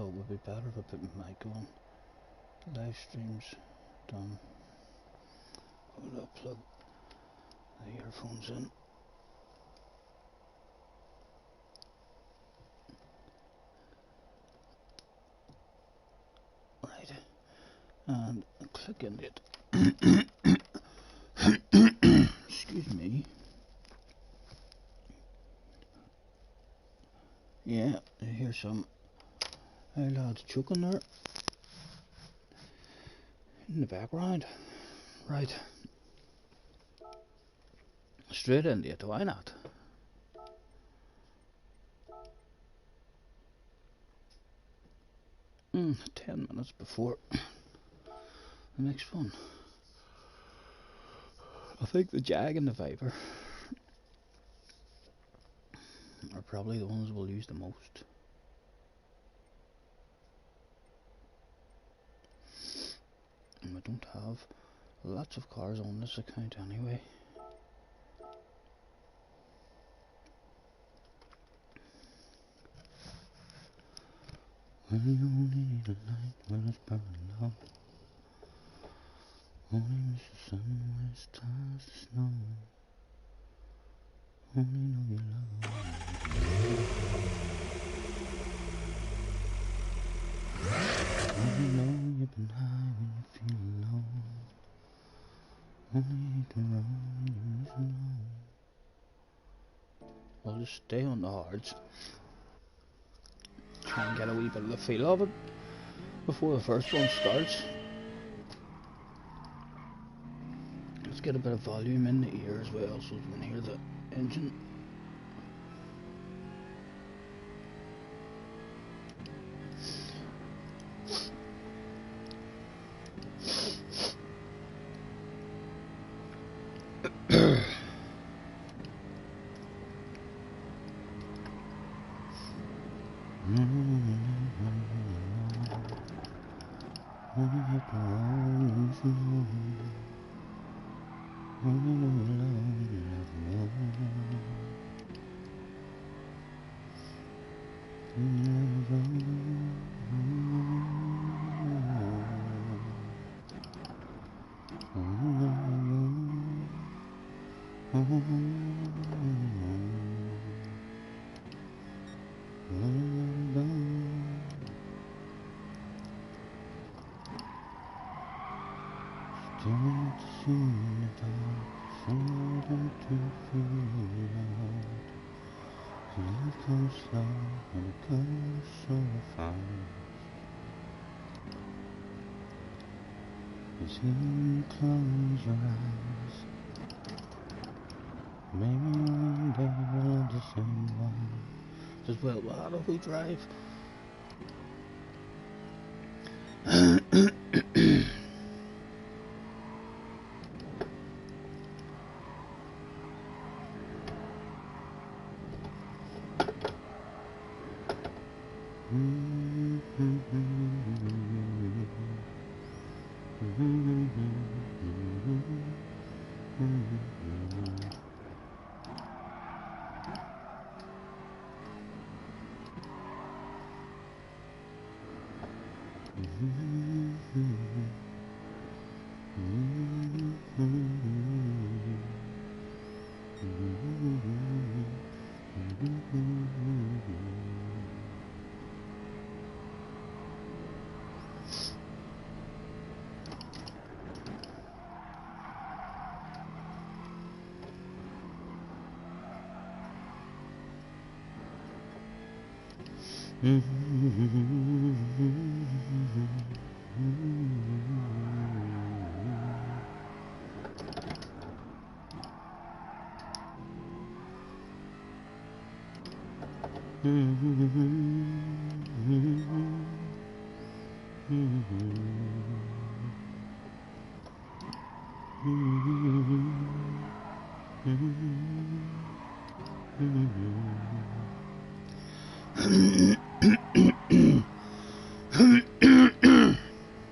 thought it would be better if I put my mic on. Live streams done. I'll plug the earphones in. Right, and click into it. Excuse me. Yeah, I hear some lads choking there in the background. Right, straight into it, why not? Mm, 10 minutes before the next one. I think the Jag and the Viper are probably the ones we'll use the most. And we don't have lots of cars on this account anyway. When you only need a light when it's burning low, only miss the sun when it starts to snow, only know you love, only know you've been high when you feel low, only hate to run when you're missing home. I'll just stay on the hards, try and get a wee bit of the feel of it before the first one starts. Let's get a bit of volume in the ear as well so we can hear the engine. Cause when you close your eyes, maybe one day we'll understand why. Just well, how do we drive?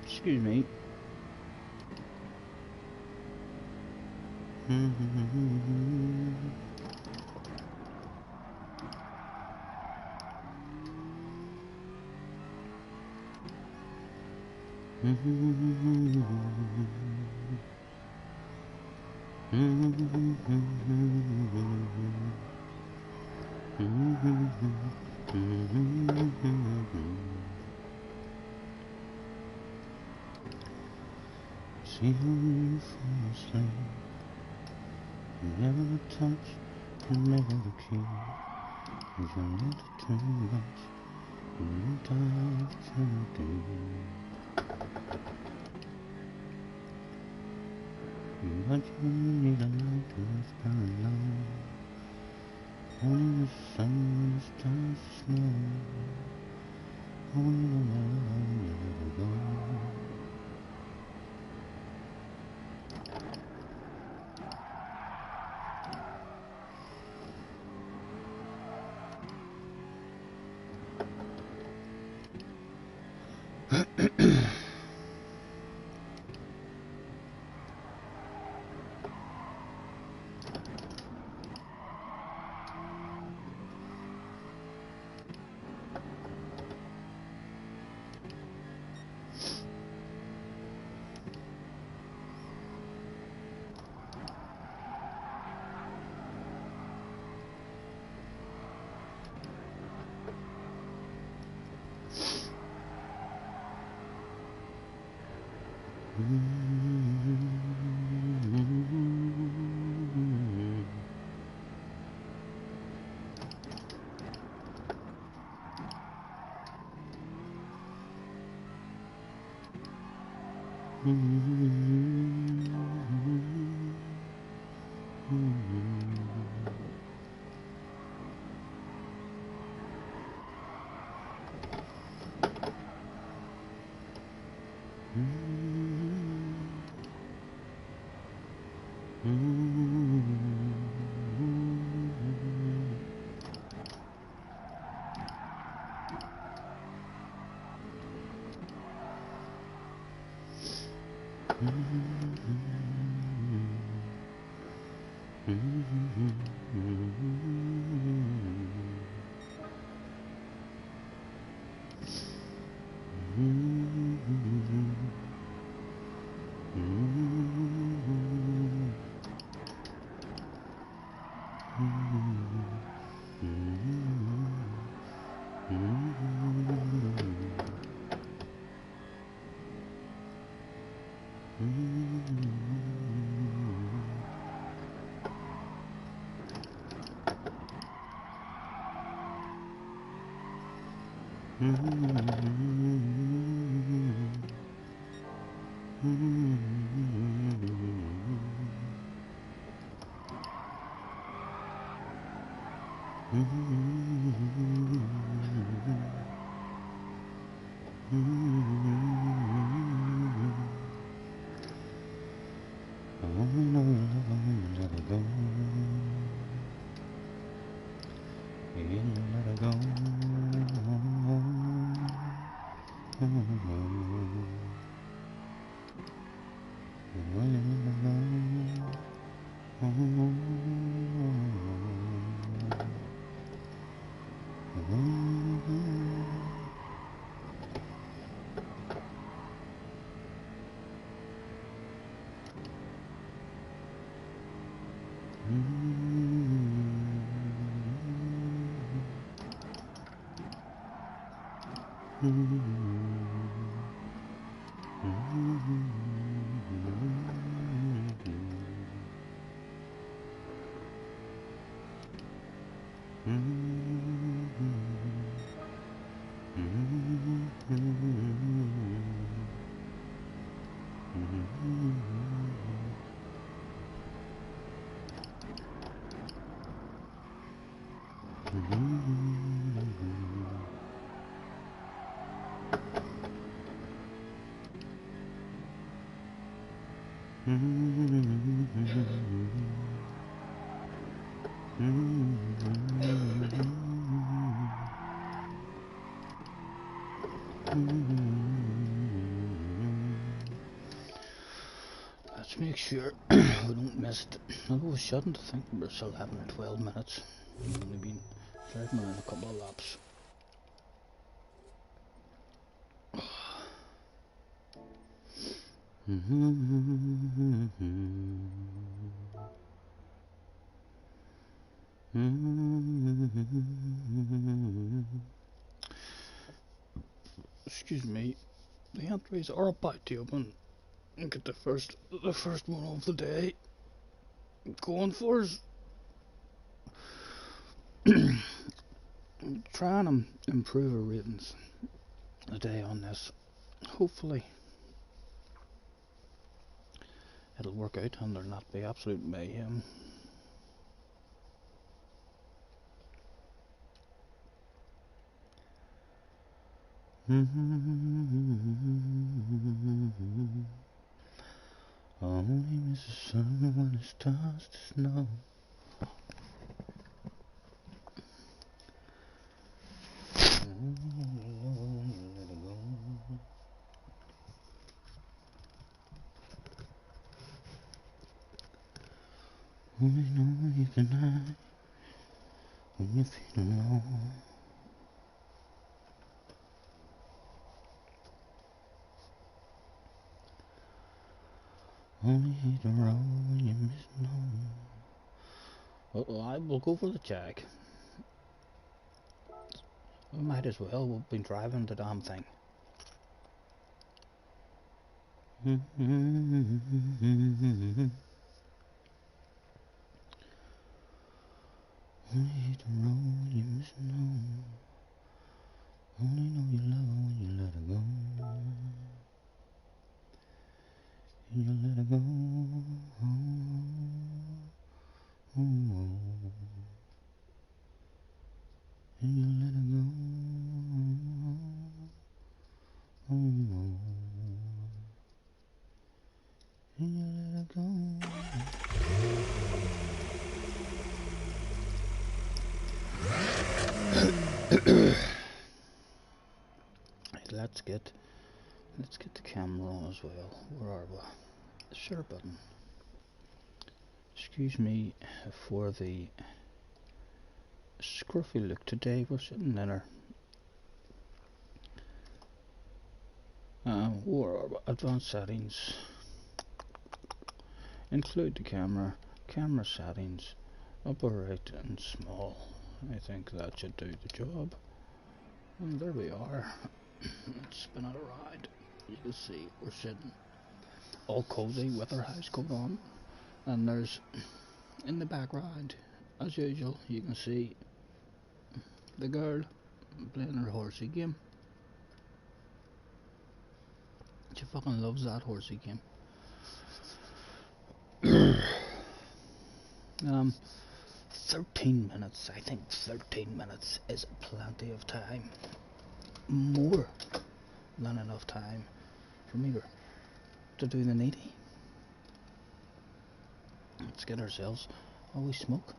Excuse me. See when you fall asleep, never touch and never keep. You need too much, you dive too deep. But you need a light to burn low. Only the sun starts to snow. Only the love you let go. Let's make sure we don't miss it. Although we shouldn't. I think we're still having 12 minutes. We've only been driving around a couple of laps. Excuse me, the entries are about to open and get the first one of the day going for us. Trying to improve our ratings today on this. Hopefully it'll work out and there'll not be absolute mayhem. Only miss the sun when it starts to snow. Only know you can hide when you feel alone. Only hate the road when you miss home. Well, I will go for the jack. We might as well. We've been driving the damn thing. Only hate the road when you miss home. Only know you love her when you let her go. And you let her go. And you let her go. And you let her go. Let's get the camera on as well. Where are we? The share button. Excuse me for the scruffy look today. We're sitting in our where are we? Advanced settings. Include the camera settings, upper right and small. I think that should do the job. And there we are. Let's spin it around. You can see we're sitting all cozy with our house coat on, and there's in the background, as usual, you can see the girl playing her horsey game. She fucking loves that horsey game. 13 minutes. I think 13 minutes is plenty of time. More than enough time for me to do the needy. Let's get ourselves a wee smoke.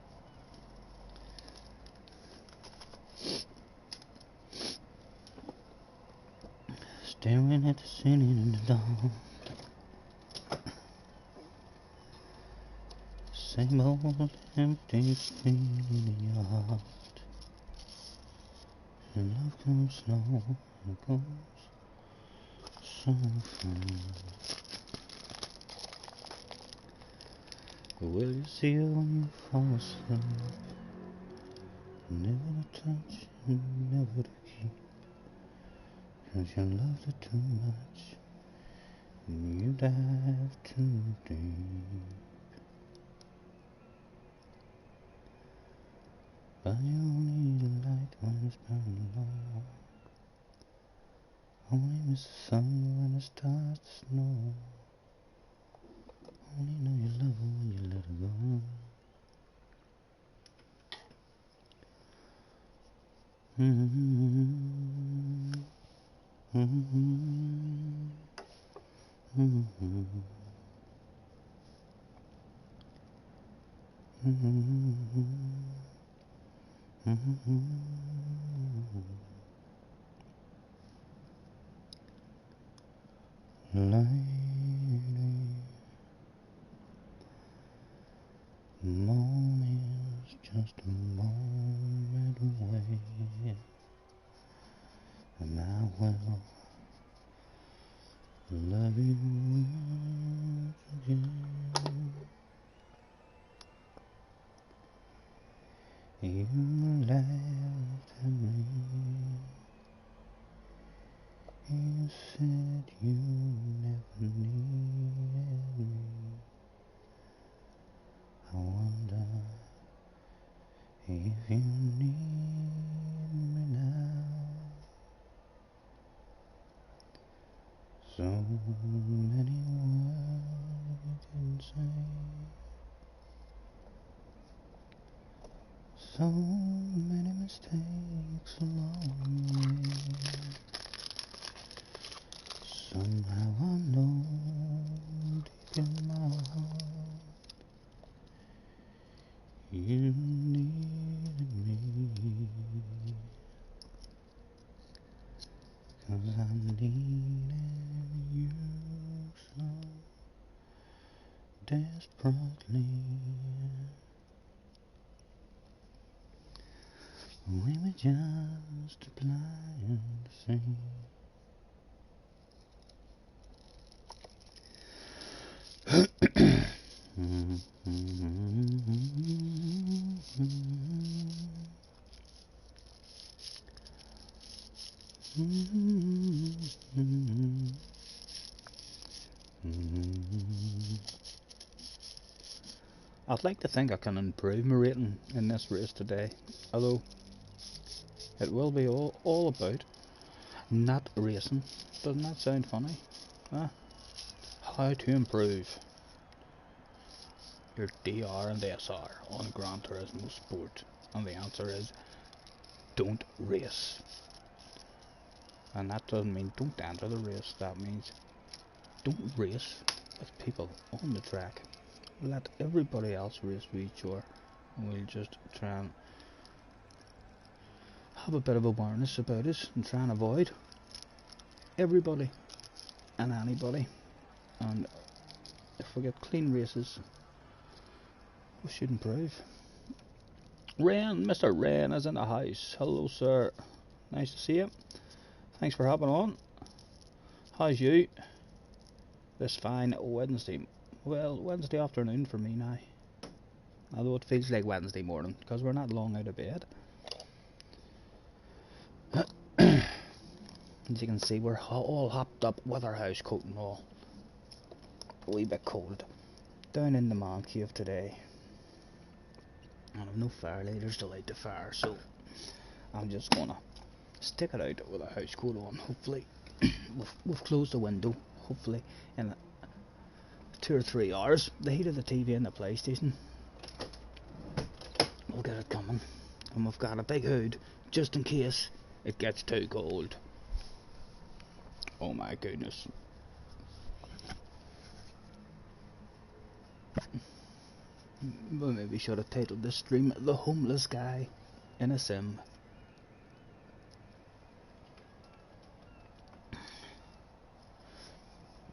Staring at the city in the dawn. Same old empty thing in the yard. And love comes slow and goes so fast. Will you see her when you fall asleep? Never to touch and never to keep. 'Cause you loved her too much and you dive too deep. But you only need a light when it's burning low. Only miss the sun when it starts to snow. Only know you love her when you let her go. Lady, moment's just a moment away, and I will love you said you never needed me. I wonder if you need me now. So many words you can say, so many mistakes along the way. Somehow I know deep in my heart you needed me, 'cause I needed you so desperately. We were just blind to see. I'd like to think I can improve my rating in this race today, although it will be all about not racing. Doesn't that sound funny? Huh? How to improve your DR and SR on Gran Turismo Sport, and the answer is don't race. And that doesn't mean don't enter the race, that means don't race with people on the track. Let everybody else race with each other, and we'll just try and have a bit of awareness about it and try and avoid everybody and anybody. And if we get clean races, we should improve. Ren, Mr. Ren is in the house. Hello, sir. Nice to see you. Thanks for hopping on. How's you? This fine Wednesday. Well, Wednesday afternoon for me now. Although it feels like Wednesday morning because we're not long out of bed. As you can see, we're all hopped up with our house coat and all. A wee bit cold. Down in the man cave today. And I've no fire lighters to light the fire, so I'm just gonna stick it out with a house coat on. Hopefully, we've closed the window. Hopefully, in 2 or 3 hours, the heat of the TV and the PlayStation, we'll get it coming. And we've got a big hood just in case it gets too cold. Oh my goodness. Well, maybe should have titled this stream "The Homeless Guy in a Sim."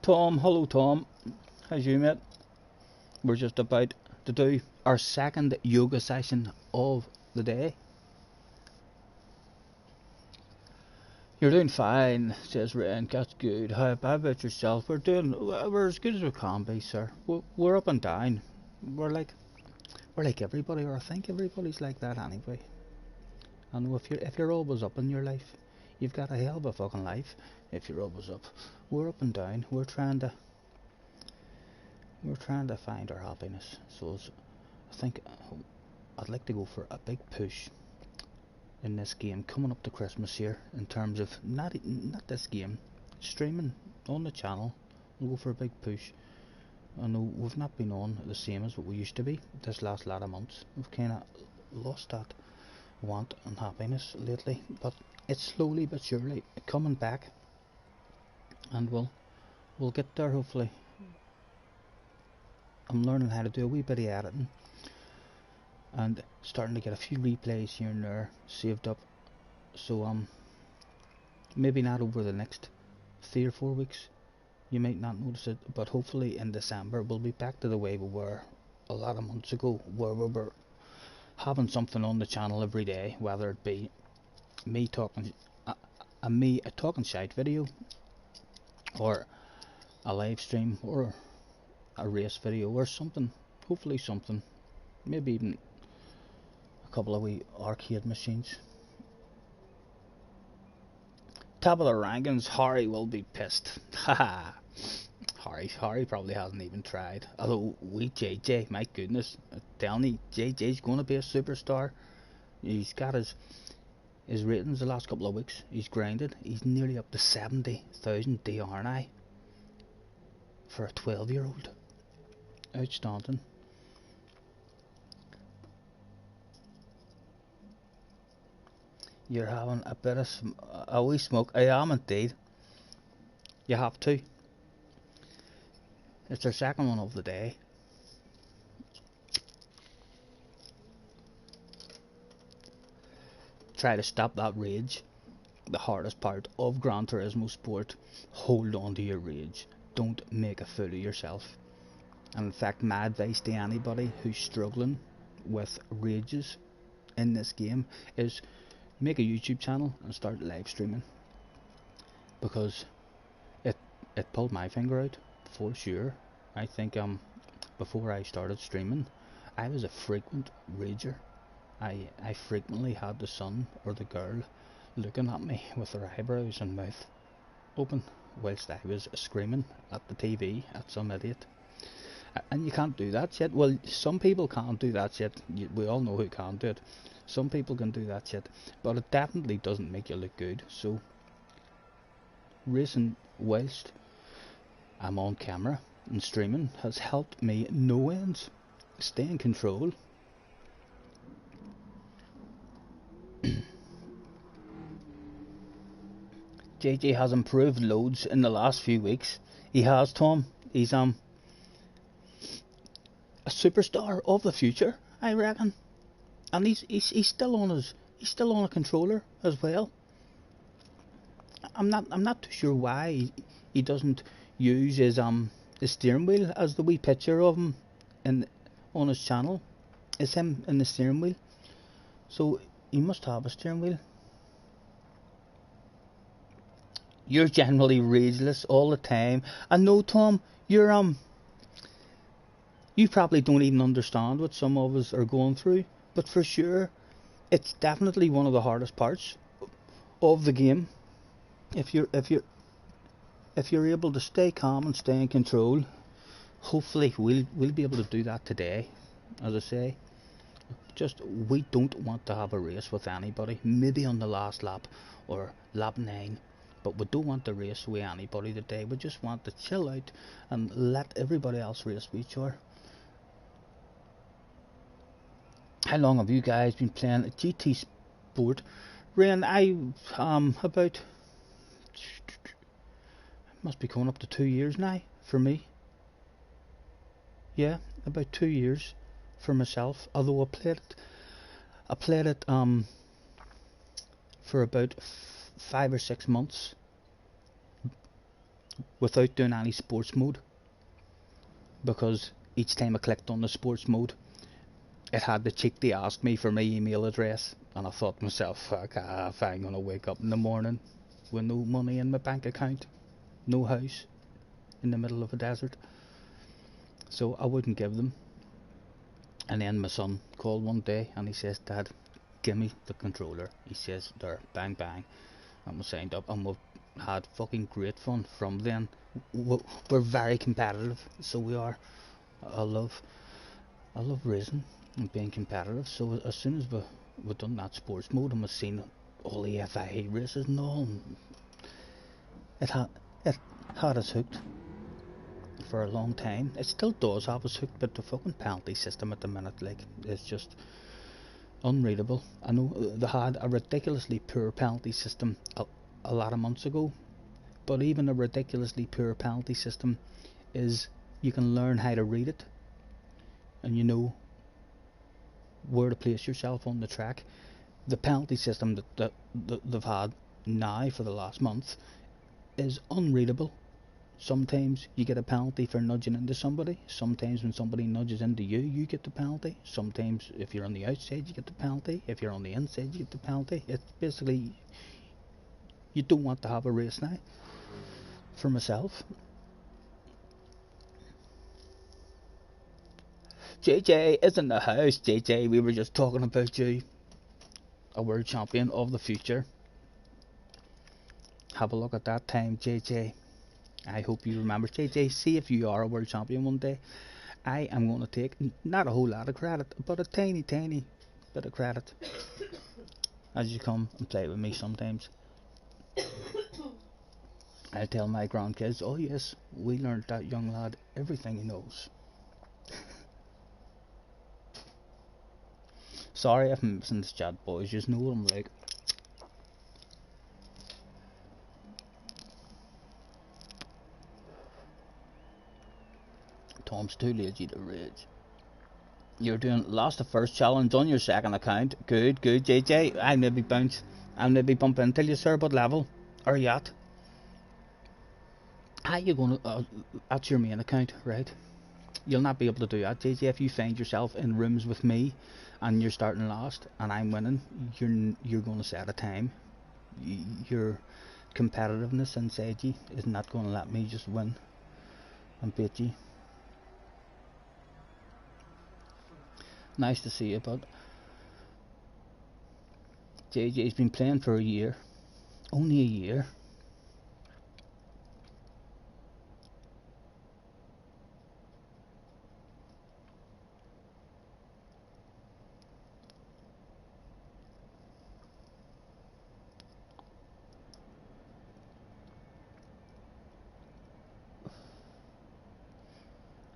Tom, hello Tom. How's you, mate? We're just about to do our second yoga session of the day. You're doing fine, says Ren. That's good. How about yourself? We're as good as we can be, sir. We're up and down. We're like everybody, or I think everybody's like that anyway. And if you're always up in your life, you've got a hell of a fucking life. If you're always up, we're up and down. We're trying to find our happiness. So I think I'd like to go for a big push in this game coming up to Christmas here, in terms of not this game, streaming on the channel. We'll go for a big push. I know we've not been on the same as what we used to be this last lot of months. We've kind of lost that want and happiness lately, but it's slowly but surely coming back, and we'll get there hopefully. I'm learning how to do a wee bit of editing and starting to get a few replays here and there saved up, so maybe not over the next 3 or 4 weeks, you might not notice it, but hopefully in December we'll be back to the way we were a lot of months ago, where we were having something on the channel every day, whether it be me talking a talking shite video, or a live stream, or a race video, or something. Hopefully something, maybe even a couple of wee arcade machines. Top of the rankings, Harry will be pissed. Haha. Harry probably hasn't even tried. Although, JJ, my goodness, I'm telling you, JJ's going to be a superstar. He's got his ratings the last couple of weeks. He's grinded. He's nearly up to 70,000 DRNI for a 12-year-old. Outstanding. You're having a bit of a wee smoke. I am indeed. You have to. It's their second one of the day. Try to stop that rage. The hardest part of Gran Turismo Sport. Hold on to your rage. Don't make a fool of yourself. And in fact, my advice to anybody who's struggling with rages in this game is make a YouTube channel and start live streaming. Because it pulled my finger out for sure. I think before I started streaming, I was a frequent rager. I frequently had the son or the girl looking at me with their eyebrows and mouth open whilst I was screaming at the TV at some idiot. And you can't do that shit. Well, some people can't do that shit. We all know who can't do it. Some people can do that shit, but it definitely doesn't make you look good. So racing whilst I'm on camera and streaming has helped me no ends. Stay in control. JJ has improved loads in the last few weeks. He has, Tom. He's a superstar of the future, I reckon. And he's still on a controller as well. I'm not too sure why he doesn't use his steering wheel as the wee picture of him on his channel. It's him in the steering wheel. So he must have a steering wheel. You're generally rageless all the time. I know, Tom, you probably don't even understand what some of us are going through, but for sure it's definitely one of the hardest parts of the game. If you're able to stay calm and stay in control, hopefully we'll be able to do that today. As I say, just we don't want to have a race with anybody, maybe on the last lap or lap 9, but we don't want to race with anybody today. We just want to chill out and let everybody else race with each other. How long have you guys been playing GT Sport? Rain, I about must be coming up to 2 years now for me. Yeah, about 2 years for myself. Although I played it for about 5 or 6 months without doing any sports mode, because each time I clicked on the sports mode, it had the cheek to ask me for my email address, and I thought to myself, fuck off, I'm gonna wake up in the morning with no money in my bank account, no house, in the middle of a desert. So I wouldn't give them. And then my son called one day and he says, Dad, give me the controller. He says, there, bang bang, and we signed up, and we've had fucking great fun from then. We're very competitive, so we are. I love racing and being competitive. So as soon as we done that sports mode and we've seen all the FIA races and all, it had us hooked for a long time. It still does have us hooked, but the fucking penalty system at the minute, like, it's just unreadable. I know they had a ridiculously poor penalty system a lot of months ago, but even a ridiculously poor penalty system is, you can learn how to read it and you know where to place yourself on the track. The penalty system that they've had now for the last month is unreadable. Sometimes you get a penalty for nudging into somebody. Sometimes when somebody nudges into you, you get the penalty. Sometimes if you're on the outside, you get the penalty. If you're on the inside, you get the penalty. It's basically, you don't want to have a race now. For myself, JJ is in the house. JJ, we were just talking about you, a world champion of the future. Have a look at that time, JJ. I hope you remember. JJ, see if you are a world champion one day. I am going to take not a whole lot of credit, but a tiny, tiny bit of credit as you come and play with me sometimes. I tell my grandkids, oh yes, we learned that young lad everything he knows. Sorry if I'm missing this chat, boys. Just know what I'm like. Tom's too lazy to rage. You're doing lost the first challenge on your second account. Good, good, JJ. I'll maybe bounce. I'll maybe bump into you, sir. What level are you at? How you gonna? That's your main account, right? You'll not be able to do that, JJ. If you find yourself in rooms with me, and you're starting last, and I'm winning, you're gonna set a time. Your competitiveness inside you is not gonna let me just win and beat you. Nice to see you, bud. JJ's been playing for a year. Only a year.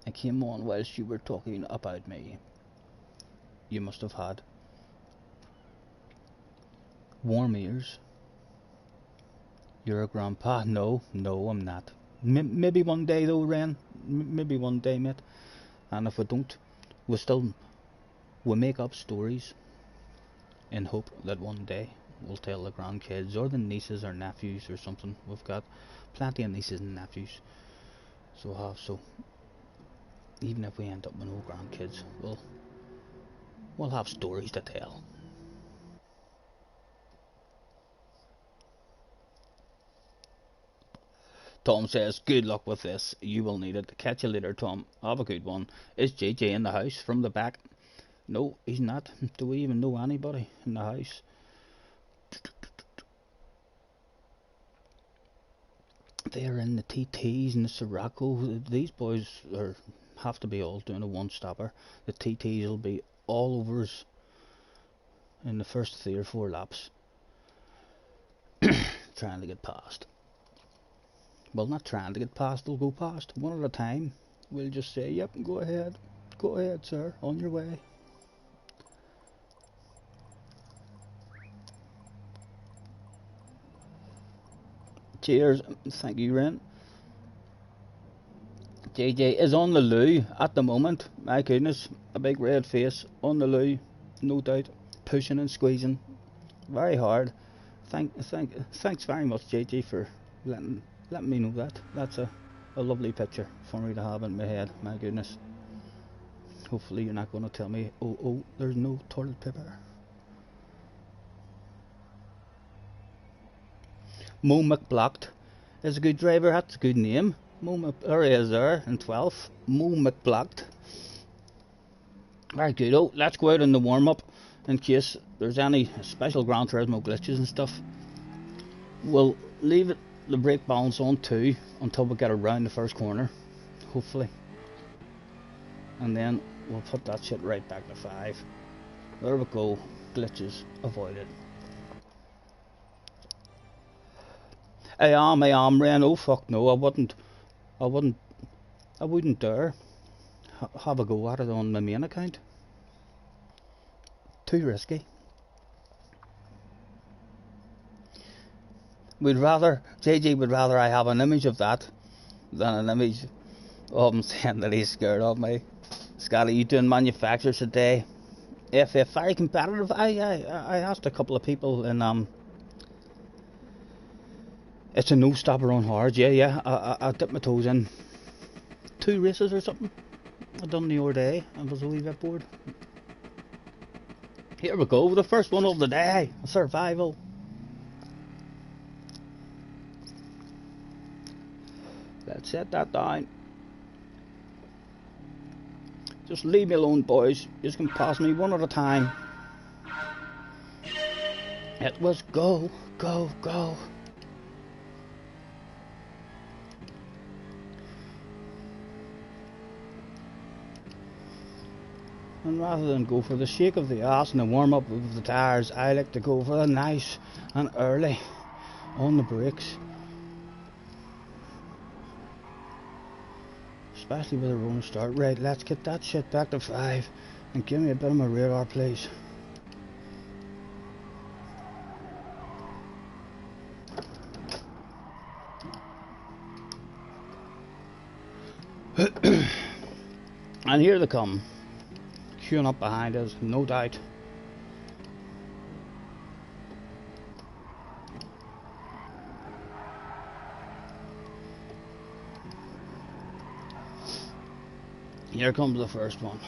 I came on whilst you were talking about me. You must have had warm ears. You're a grandpa? No, no, I'm not. Maybe one day though, Ren. Maybe one day, mate. And if we don't, we make up stories in hope that one day we'll tell the grandkids or the nieces or nephews or something. We've got plenty of nieces and nephews. So even if we end up with no grandkids, we'll have stories to tell. Tom says, good luck with this. You will need it. Catch you later, Tom. Have a good one. Is JJ in the house from the back? No, he's not. Do we even know anybody in the house? They're in the TTs and the Sirocco. These boys have to be all doing a one-stopper. The TTs will be all over us in the first 3 or 4 laps. Trying to get past. Well, not trying to get past, they'll go past. One at a time. We'll just say, yep, go ahead. Go ahead, sir. On your way. Cheers. Thank you, Ren. JJ is on the loo at the moment. My goodness. A big red face on the loo. No doubt. Pushing and squeezing. Very hard. Thanks very much, JJ, for letting me know that. That's a lovely picture for me to have in my head. My goodness. Hopefully you're not going to tell me, oh, there's no toilet paper. Mo McBlocked is a good driver. That's a good name. There he is there in 12th. Mo McBlocked. Very good. Oh, let's go out in the warm-up in case there's any special Gran Turismo glitches and stuff. We'll leave it the brake balance on 2 until we get around the first corner, hopefully, and then we'll put that shit right back to 5. There we go. Glitches avoided. I am Ren. Oh fuck no, I wouldn't dare have a go at it on my main account. Too risky. JJ would rather I have an image of that than an image of him saying that he's scared of me. Scotty, you doing manufacturers today? FF very competitive. I asked a couple of people and it's a no stopper on hard. Yeah. I dipped my toes in 2 races or something. I done the other day. I was a wee bit bored. Here we go, the first one of the day. Survival. Let's set that down. Just leave me alone, boys. You can pass me one at a time. It was go, go, go. And rather than go for the shake of the ass and the warm up of the tyres, I like to go for the nice and early on the brakes. Especially with a rolling start. Right, let's get that shit back to 5 and give me a bit of my radar, please. And here they come, queuing up behind us, no doubt. Here comes the first one.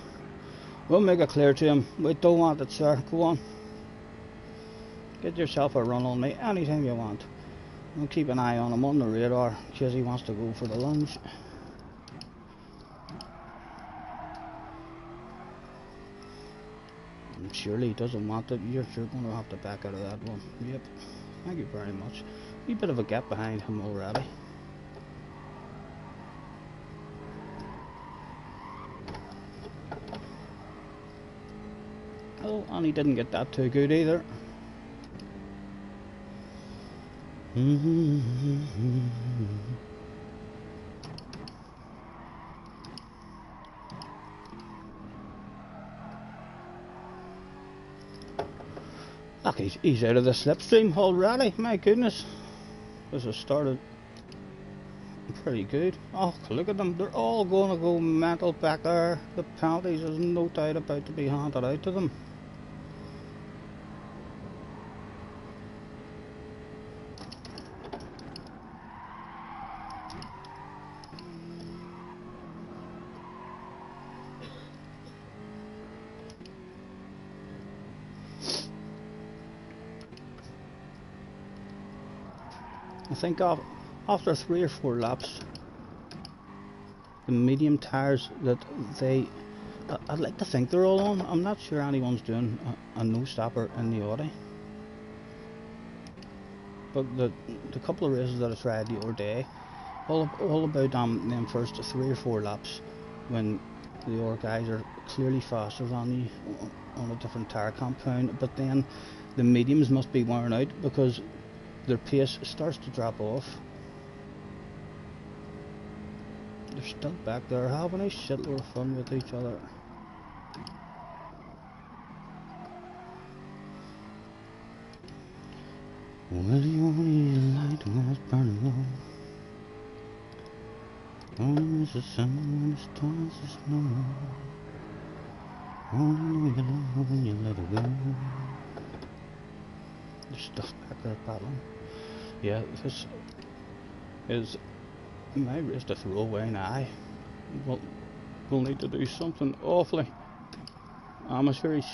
We'll make it clear to him, we don't want it, sir. Go on. Get yourself a run on me anytime you want. We'll keep an eye on him on the radar in case he wants to go for the lunge. And surely he doesn't want it. You're going to have to back out of that one. Yep. Thank you very much. A bit of a gap behind him already. Oh, and he didn't get that too good either. Look, he's out of the slipstream already. My goodness. This has started pretty good. Oh, look at them. They're all going to go mental back there. The penalties, there's no doubt about to be handed out to them. I think after 3 or 4 laps, the medium tyres that I'd like to think they're all on. I'm not sure anyone's doing a no-stopper in the Audi. But the couple of races that I tried the other day, all about them first 3 or 4 laps, when the other guys are clearly faster than you on a different tyre compound, but then the mediums must be worn out because their pace starts to drop off. They're still back there having a shitload of fun with each other. Well, you only light was burning low. Only miss the sun when it starts to snow. Only know you love when you let it go. There's stuff back there battling. Yeah, this is my race to throw away now. We'll need to do something awfully amateurish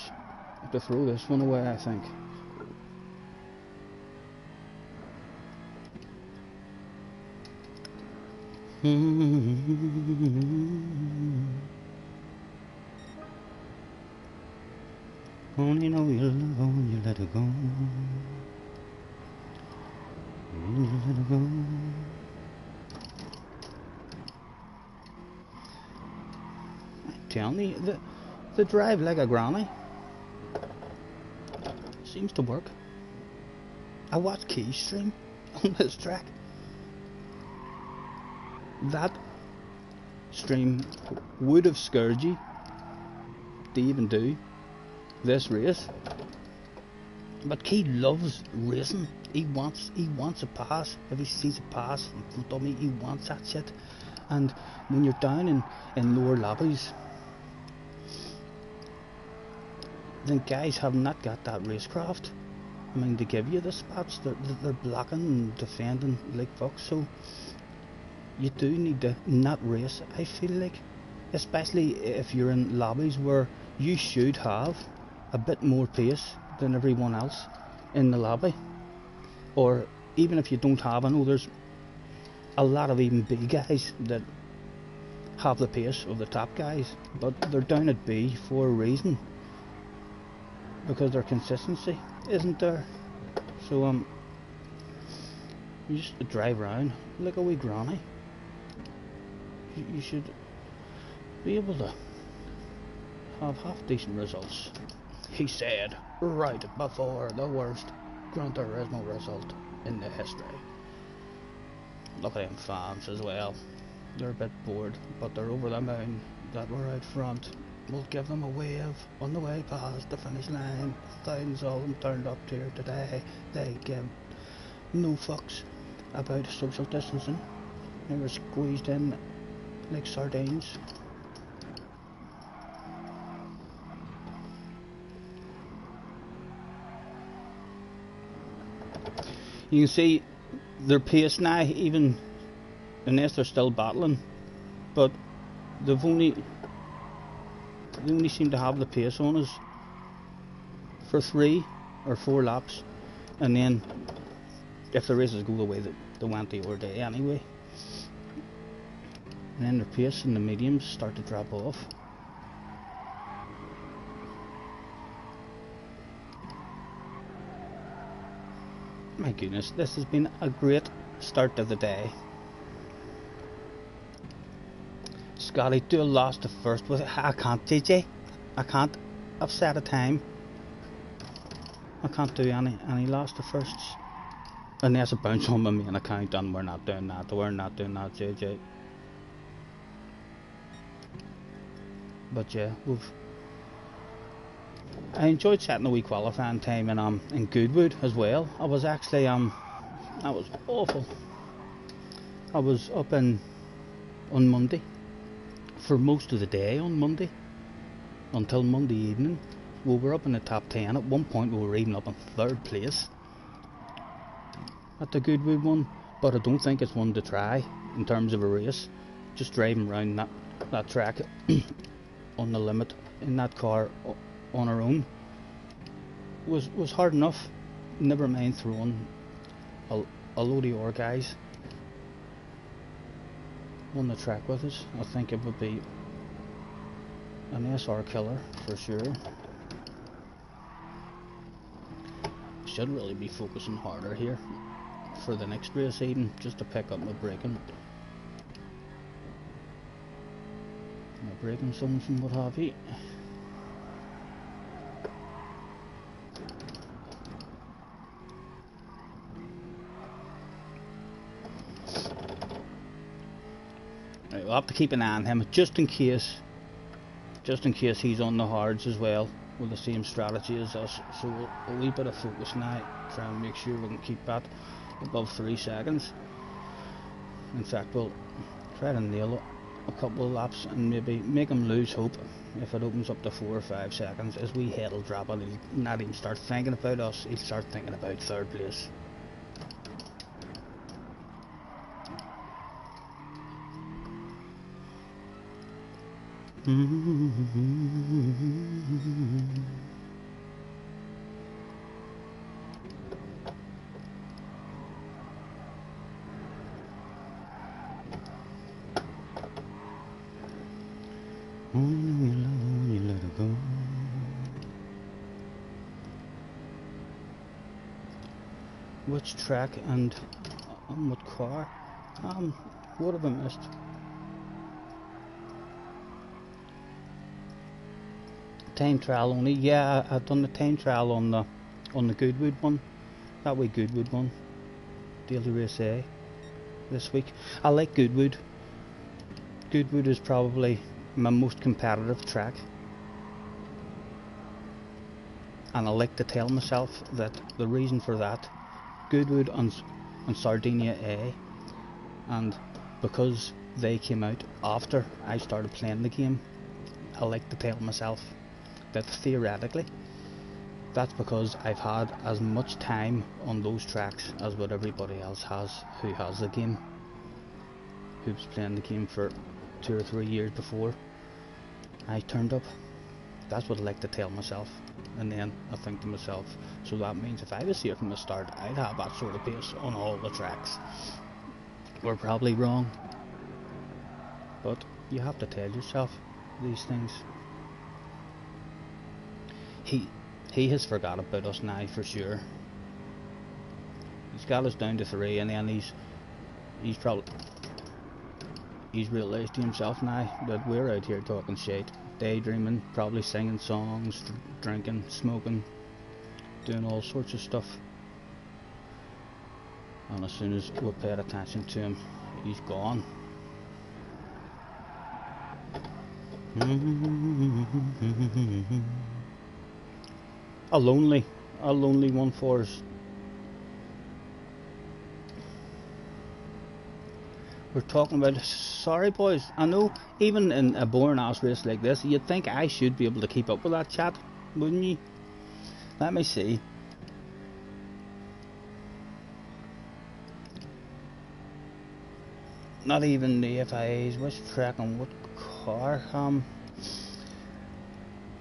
to throw this one away, I think. Only know you love when you let it go. When you let it go. I'm telling you, the drive like a granny seems to work. I watched Key's stream on this track. That stream would have scared you to even do this race, but Key loves racing. He wants a pass. If he sees a pass in front of me, he wants that shit. And when you're down in lower lobbies, then guys have not got that racecraft. I mean, they give you the spots. They're blocking and defending like fuck. So you do need to not race, I feel like, especially if you're in lobbies where you should have a bit more pace than everyone else in the lobby. Or even if you don't have, I know there's a lot of even B guys that have the pace of the top guys, but they're down at B for a reason, because their consistency isn't there. So you just drive around like a wee granny. You should be able to have half decent results. He said, right before the worst Gran Turismo result in the history. Look at them fans as well. They're a bit bored, but they're over the moon that we're out front. We'll give them a wave on the way past the finish line. Thousands of them turned up here today. They give no fucks about social distancing. They were squeezed in like sardines. You can see their pace now, even unless they're still battling, but they only seem to have the pace on us for 3 or 4 laps, and then if the races go the way that they went the other day anyway, and then their pace and the mediums start to drop off. My goodness, this has been a great start to the day. Scotty, do a lost to first with it. I can't, JJ. I can't. I've set a time. I can't do any lost to firsts. Unless a bounce on my main account, and we're not doing that. We're not doing that, JJ. But yeah, I enjoyed setting a wee qualifying time in Goodwood as well. I was actually that was awful. I was up on Monday for most of the day on Monday until Monday evening. We were up in the top 10. At one point we were even up in 3rd place at the Goodwood one, but I don't think it's one to try in terms of a race. Just driving around that track on the limit in that car on our own was hard enough. Never mind throwing a load of your guys on the track with us. I think it would be an SR killer for sure. Should really be focusing harder here for the next race even, just to pick up my braking zones and what have you. Right, we'll have to keep an eye on him just in case he's on the hards as well with the same strategy as us. So a wee bit of focus now, try and make sure we can keep that above 3 seconds. In fact, we'll try to nail a couple of laps and maybe make him lose hope if it opens up to 4 or 5 seconds. As we head will drop and he'll not even start thinking about us, he'll start thinking about 3rd place. You let it go. Which track and on what car? What have I missed? Time trial only. Yeah, I've done the time trial on the Goodwood one. That way Goodwood one. Daily Race A this week. I like Goodwood. Goodwood is probably my most competitive track. And I like to tell myself that the reason for that, Goodwood and Sardinia A, and because they came out after I started playing the game, I like to tell myself that theoretically that's because I've had as much time on those tracks as what everybody else has who has the game, who's playing the game for 2 or 3 years before I turned up. That's what I like to tell myself. And then I think to myself, so that means if I was here from the start, I'd have that sort of pace on all the tracks. We're probably wrong, but you have to tell yourself these things. He has forgot about us now for sure. He's got us down to 3, and then he's probably he's realised to himself now that we're out here talking shit, daydreaming, probably singing songs, drinking, smoking, doing all sorts of stuff. And as soon as we paid attention to him, he's gone. A lonely one for us. We're talking about, sorry boys, I know even in a boring ass race like this, you'd think I should be able to keep up with that chat, wouldn't you? Let me see. Not even the FIAs, which track and what car?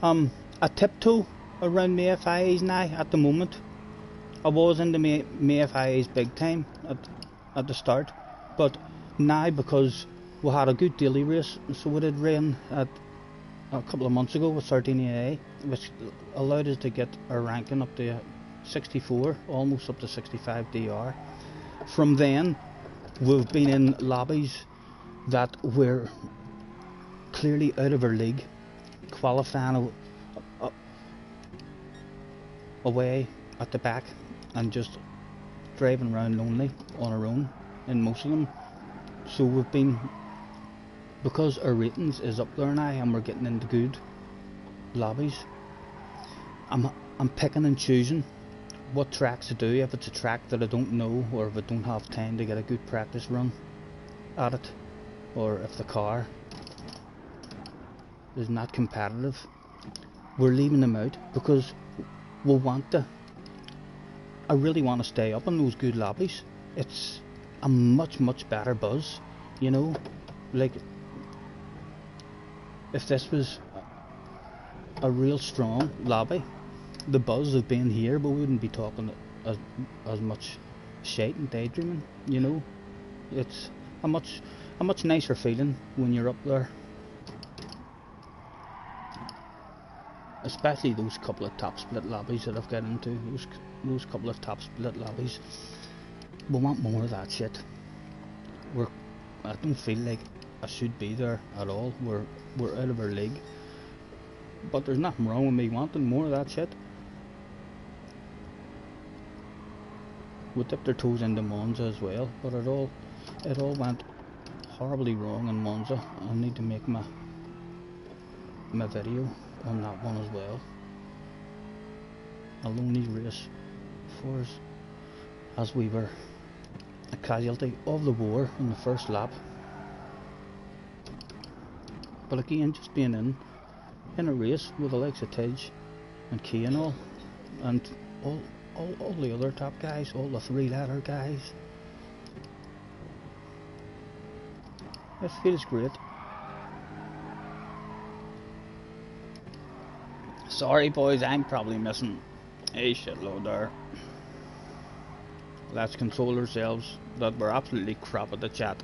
I tiptoe around the FIAs now at the moment. I was into my FIAs big time at the start, but now because we had a good daily race, so we did rain at a couple of months ago with 13AA, which allowed us to get our ranking up to 64, almost up to 65 DR. From then, we've been in lobbies that were clearly out of our league, qualifying away at the back and just driving around lonely on our own in most of them. So we've been, because our ratings is up there now and we're getting into good lobbies, I'm picking and choosing what tracks to do. If it's a track that I don't know, or if I don't have time to get a good practice run at it, or if the car is not competitive, we're leaving them out because we want to. I really want to stay up in those good lobbies. It's a much better buzz, you know. Like if this was a real strong lobby, the buzz of being here, but we wouldn't be talking as much shite and daydreaming, you know. It's a much nicer feeling when you're up there, especially those couple of top split lobbies that I've got into. Those couple of top split lobbies, we want more of that shit. I don't feel like I should be there at all. We're out of our league, but there's nothing wrong with me wanting more of that shit. We dipped our toes into Monza as well, but it all went horribly wrong in Monza. I need to make my video on that one as well. A lonely race for us, as we were a casualty of the war in the first lap. But again, just being in a race with the likes of Tidge and Key and all the other top guys, all the three-letter guys, it feels great. Sorry boys, I'm probably missing a shitload there. Let's console ourselves that we're absolutely crap at the chat.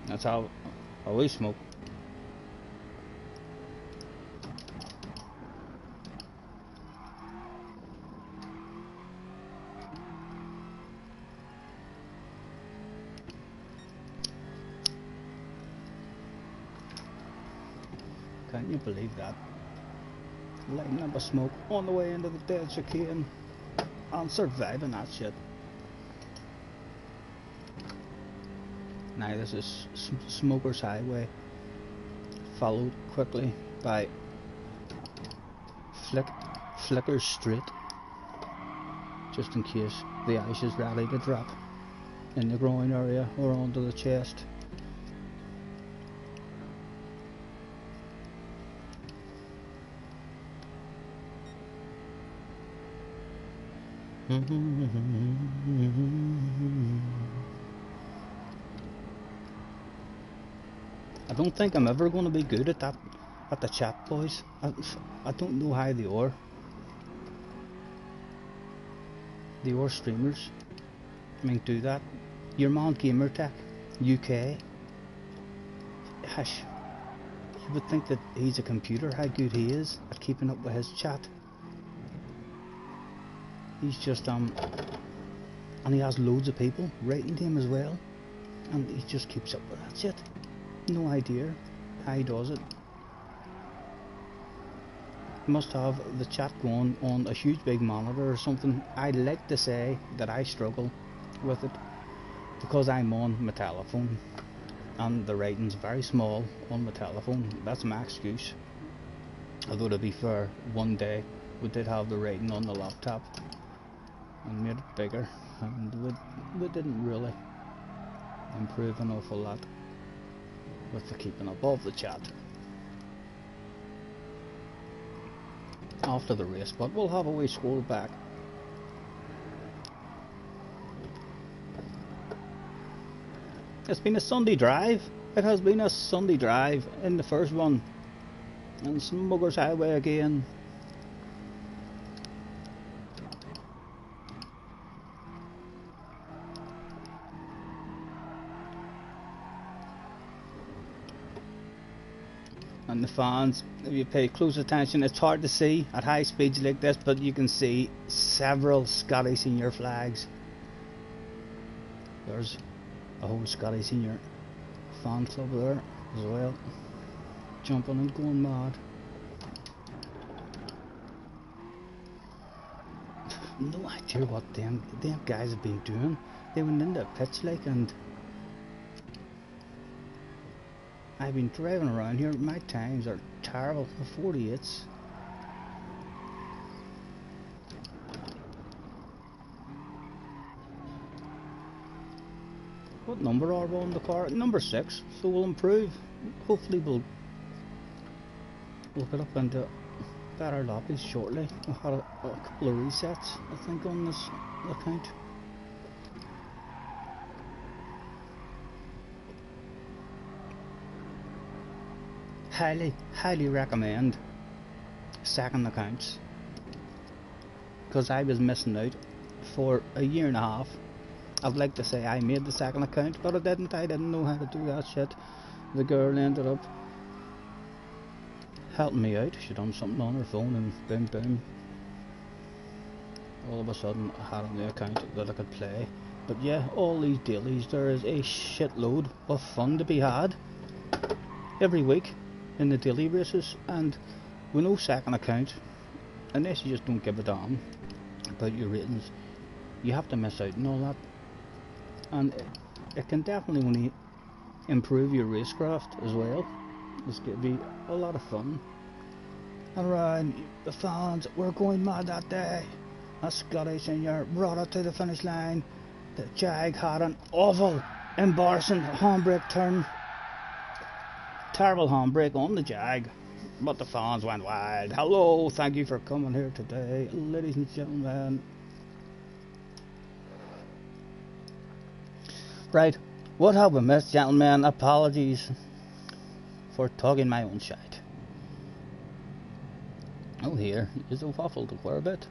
That's how we smoke. Can you believe that? Lighting up a smoke on the way into the dead chicane and surviving that shit. Now this is Smoker's Highway, followed quickly by Flicker's Street, just in case the ice is ready to drop in the groin area or onto the chest. I don't think I'm ever going to be good at that, at the chat, boys. I don't know how they are. The or streamers, I mean, do that. Your man Gamertech UK. Hush. You would think that he's a computer, how good he is at keeping up with his chat. He's just and he has loads of people writing to him as well. and he just keeps up with that shit. No idea how he does it. He must have the chat going on a huge big monitor or something. I'd like to say that I struggle with it because I'm on my telephone and the writing's very small on my telephone. That's my excuse. Although to be fair, one day we did have the writing on the laptop and made it bigger, and we didn't really improve an awful lot with the keeping above the chat after the race, but we'll have a wee scroll back. It's been a Sunday drive. It has been a Sunday drive in the first one, and Smuggler's Highway again. And the fans, if you pay close attention, it's hard to see at high speeds like this, but you can see several Scotty Senior flags. There's a whole Scotty Senior fan club there as well, jumping and going mad. No idea what them guys have been doing. They went into a pitch like, and I've been driving around here. My times are terrible. The 48s. What number are we on the car? Number 6. So we'll improve. Hopefully we'll get up into better lobbies shortly. We've had a couple of resets, I think, on this account. Highly recommend second accounts, because I was missing out for a year and a half. I'd like to say I made the second account, but I didn't know how to do that shit. The girl ended up helping me out. She done something on her phone, and boom boom, all of a sudden I had on the account that I could play. But yeah, all these dailies, there is a shitload of fun to be had every week in the daily races, and with no second account, unless you just don't give a damn about your ratings, you have to miss out and all that. And it can definitely only improve your racecraft as well. It's going to be a lot of fun. And around the fans were going mad that day. A Scotty Senior brought it to the finish line. The Jag had an awful, embarrassing handbrake turn. Terrible handbrake on the Jag, but the fans went wild. Hello, thank you for coming here today, ladies and gentlemen. Right, what have we missed, gentlemen? Apologies for talking my own shite. Oh, here is a waffle to wear a bit.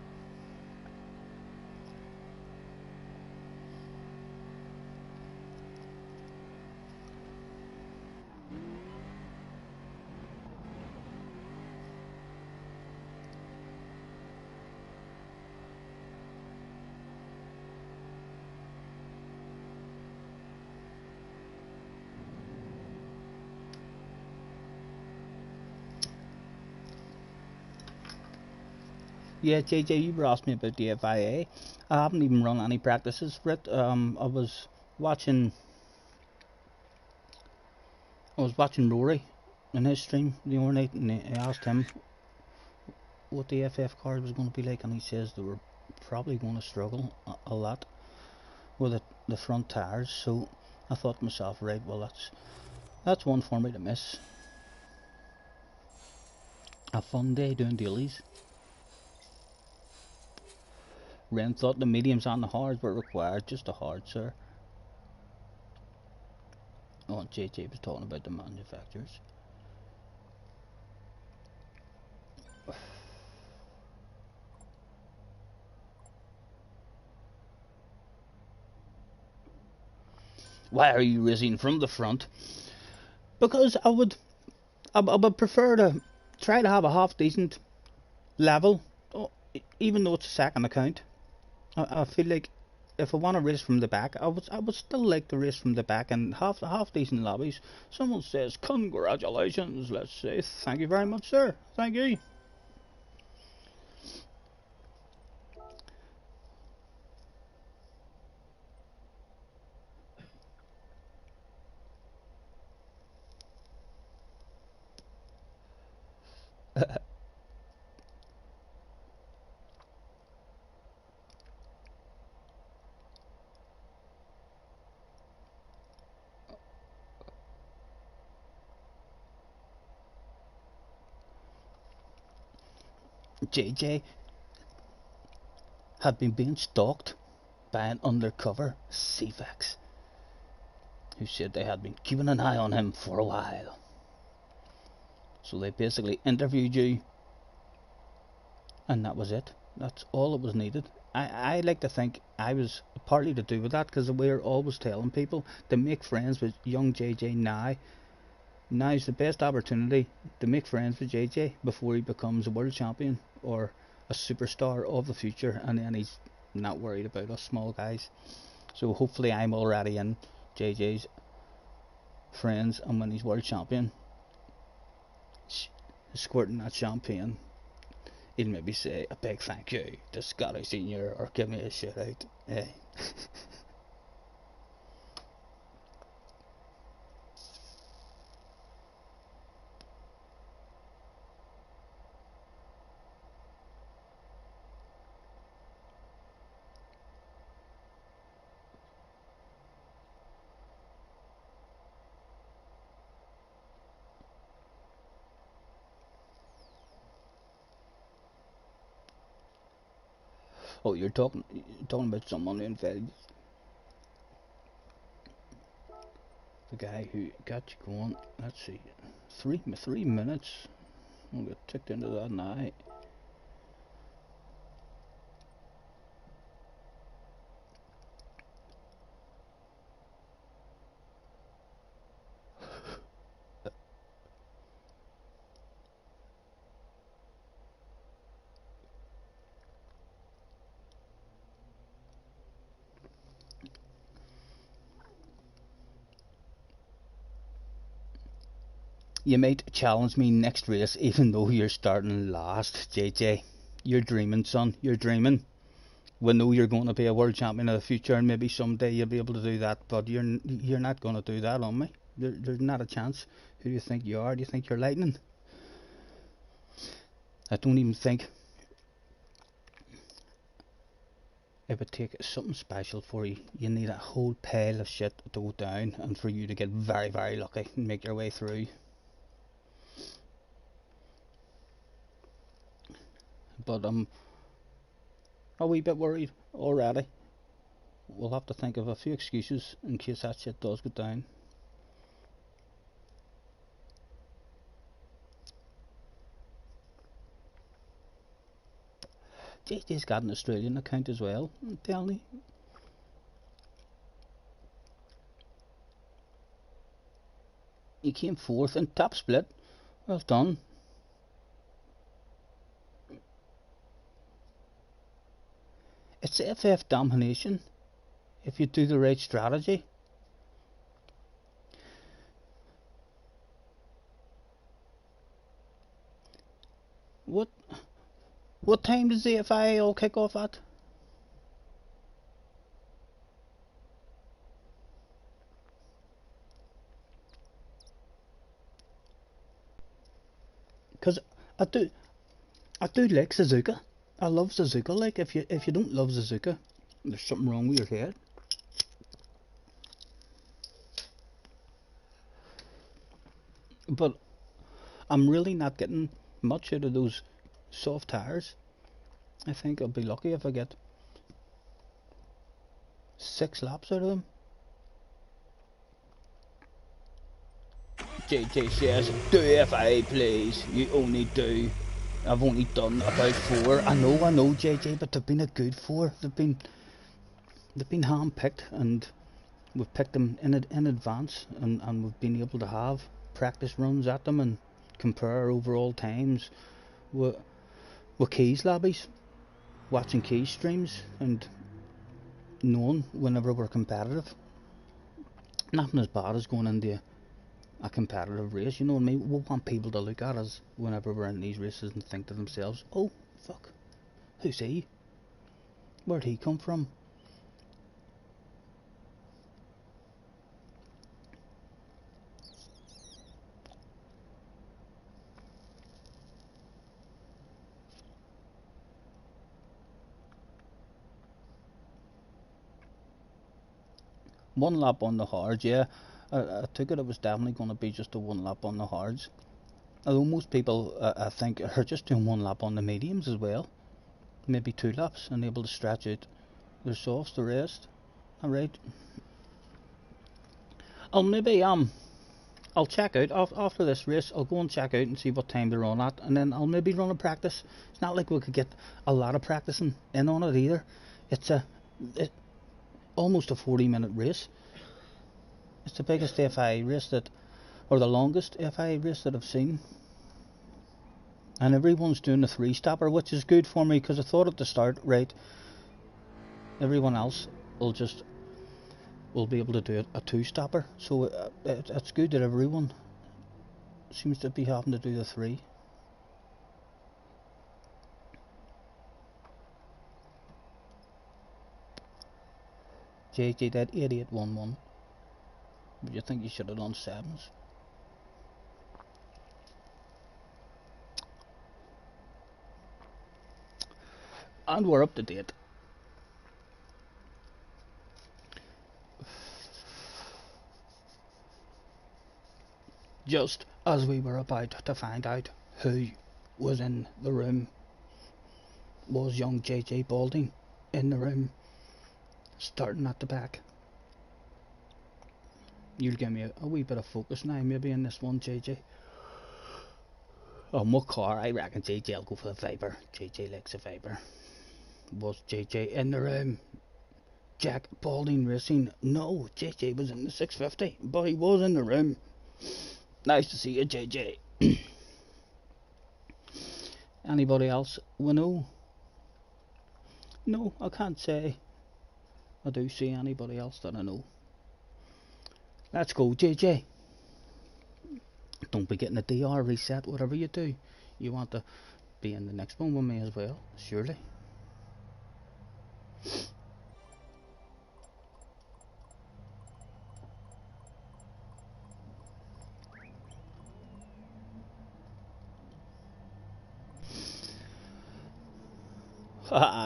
Yeah, JJ, you were asking me about the FIA. I haven't even run any practices for it. I was watching Rory in his stream the other night, and I asked him what the FF cars was going to be like, and he says they were probably going to struggle a lot with the front tires. So I thought to myself, right, well, that's one for me to miss. A fun day doing dailies. Ren thought the mediums and the hards were required, just the hard, sir. Oh, JJ was talking about the manufacturers. Why are you racing from the front? Because I would prefer to try to have a half decent level, even though it's a second account. I feel like if I want to race from the back, I would still like to race from the back and half decent lobbies. Someone says congratulations. Let's say thank you very much, sir. Thank you. JJ had been being stalked by an undercover CVAX who said they had been keeping an eye on him for a while. So they basically interviewed you, and that was it. That's all that was needed. I like to think I was partly to do with that, because we're always telling people to make friends with young JJ now. Now's the best opportunity to make friends with JJ before he becomes a world champion or a superstar of the future, and then he's not worried about us small guys. So hopefully I'm already in JJ's friends, and when he's world champion, squirting that champagne, he'll maybe say a big thank you to Scotty Senior or give me a shout out. Eh? Oh, you're talking about someone who invited the guy who got you going. Let's see, 3 minutes. We'll get ticked into that now. You might challenge me next race even though you're starting last, JJ. You're dreaming, son. You're dreaming. We know you're going to be a world champion of the future, and maybe someday you'll be able to do that, but you're not going to do that on me. There's not a chance. Who do you think you are? Do you think you're lightning? I don't even think it would take something special for you. You need a whole pile of shit to go down and for you to get very, very lucky and make your way through. But I'm a wee bit worried already. We'll have to think of a few excuses in case that shit does go down. JJ's got an Australian account as well, tell me. He came fourth in top split. Well done. It's FF domination if you do the right strategy. What time does the FIA kick off at? Because I do like Suzuka. I love Suzuka. Like if you don't love Suzuka, there's something wrong with your head. But I'm really not getting much out of those soft tires. I think I'll be lucky if I get 6 laps out of them. JJ says, do FA please. You only do. I've only done about 4. I know JJ, but they've been a good 4. They've been hand-picked, and we've picked them in advance, and we've been able to have practice runs at them and compare our overall times with Keys lobbies, watching Keys streams, and known whenever we're competitive. Nothing as bad as going into a competitive race, you know what I mean? We want people to look at us whenever we're in these races and think to themselves, oh, fuck, who's he? Where'd he come from? One lap on the hards, yeah. I took it was definitely going to be just a one lap on the hards. Although most people, I think, are just doing one lap on the mediums as well. Maybe 2 laps and able to stretch out their softs the rest. Alright. I'll check out after this race. I'll go and check out and see what time they're on at, and then I'll maybe run a practice. It's not like we could get a lot of practicing in on it either. It's almost a 40-minute race. It's the biggest FIA race or the longest FIA race that I've seen. And everyone's doing a 3-stopper, which is good for me, because I thought at the start, right, everyone else will be able to do a 2-stopper. So it's good that everyone seems to be having to do the 3. JJ, that 8811. But you think you should have done 7s? And we're up to date. Just as we were about to find out who was in the room, was young JJ Balding in the room, starting at the back. You'll give me a wee bit of focus now, maybe in this one, JJ. Oh, what car? I reckon JJ will go for the Viper. JJ likes a Viper. Was JJ in the room? Jack Balding Racing? No, JJ was in the 650, but he was in the room. Nice to see you, JJ. Anybody else we know? No, I can't say I do see anybody else that I know. Let's go, JJ. Don't be getting a DR reset, whatever you do. You want to be in the next one with me as well, surely.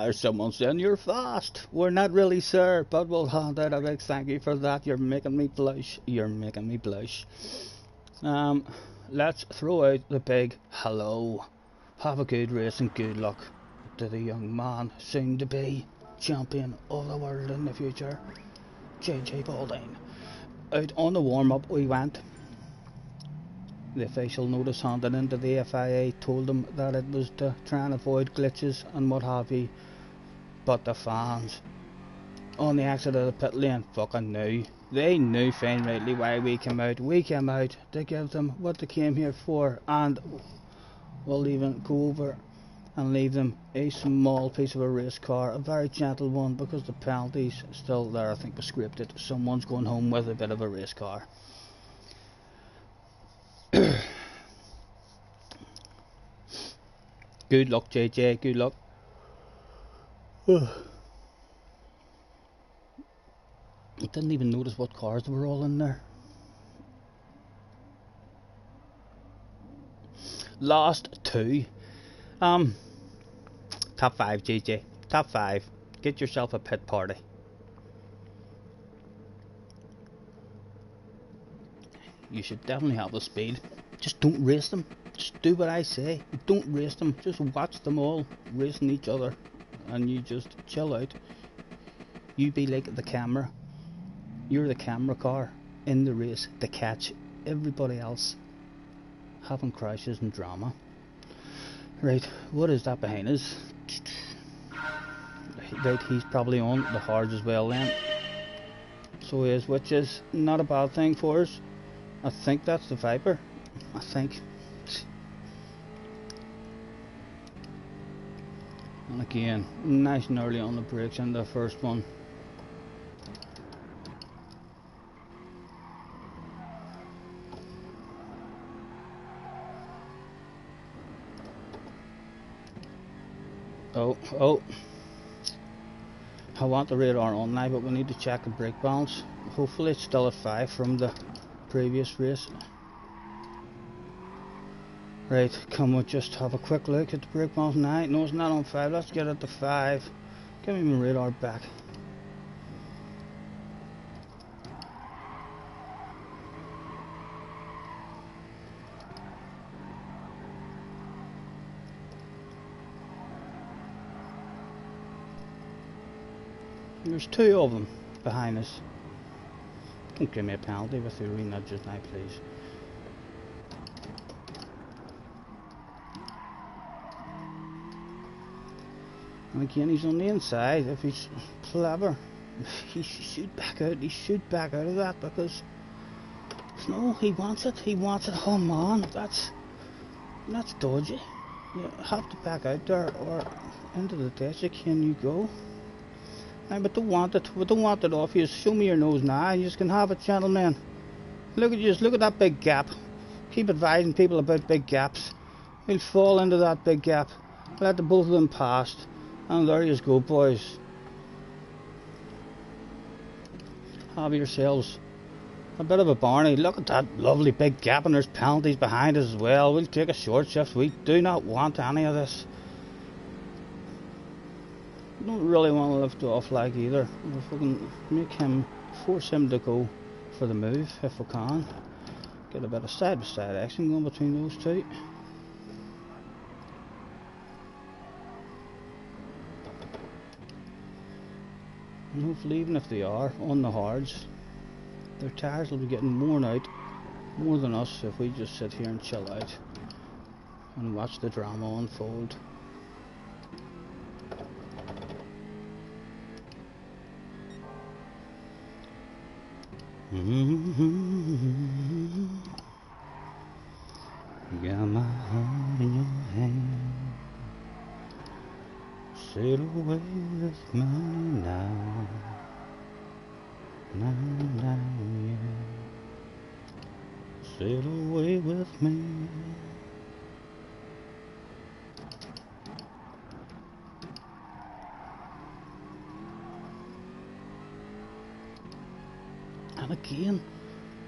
Someone saying you're fast. We're not really, sir, but we'll hand out a big thank you for that. You're making me blush. You're making me blush. Let's throw out the big hello. Have a good race and good luck to the young man, soon to be champion of the world in the future, JJ Balding. Out on the warm up we went. The official notice handed into the FIA told them that it was to try and avoid glitches and what have you, but the fans on the exit of the pit lane fucking knew. They knew fine rightly why we came out. We came out to give them what they came here for, and we'll even go over and leave them a small piece of a race car, a very gentle one, because the penalties still there. I think we scraped it. Someone's going home with a bit of a race car. Good luck, JJ, good luck. I didn't even notice what cars were all in there. Last 2. Top 5, JJ. Top 5. Get yourself a pit party. You should definitely have the speed. Just don't race them. Just do what I say. Don't race them. Just watch them all racing each other, and you just chill out. You be like the camera. You're the camera car in the race to catch everybody else having crashes and drama. Right, what is that behind us? Right, he's probably on the hards as well then. So he is, which is not a bad thing for us. I think that's the Viper. I think. And again, nice and early on the brakes in the first one. Oh, I want the radar on now, but we need to check the brake balance. Hopefully it's still at 5 from the previous race. Right, can we just have a quick look at the brake balance now? No, it's not on 5. Let's get it to 5. Give me my radar back. There's 2 of them behind us. Don't give me a penalty with the arena just now, please. And again, he's on the inside. If he's clever, he should back out. He should back out of that, because no, he wants it. He wants it. Oh man, that's dodgy. You have to back out there or into the ditch. Can you go? I but don't want it. We don't want it off you. Show me your nose now. You just can have it, gentlemen. Look at you. Look at that big gap. Keep advising people about big gaps. We'll fall into that big gap. Let the both of them pass. And there you go, boys. Have yourselves a bit of a Barney. Look at that lovely big gap, and there's penalties behind us as well. We'll take a short shift. We do not want any of this. Don't really want to lift off like either. If we can force him to go for the move, if we can. Get a bit of side-by-side action going between those two. And hopefully, even if they are on the hards, their tyres will be getting worn out more than us if we just sit here and chill out and watch the drama unfold. You got my heart in your hand. Sail away with me now. Now, yeah. Sail away with me. And again,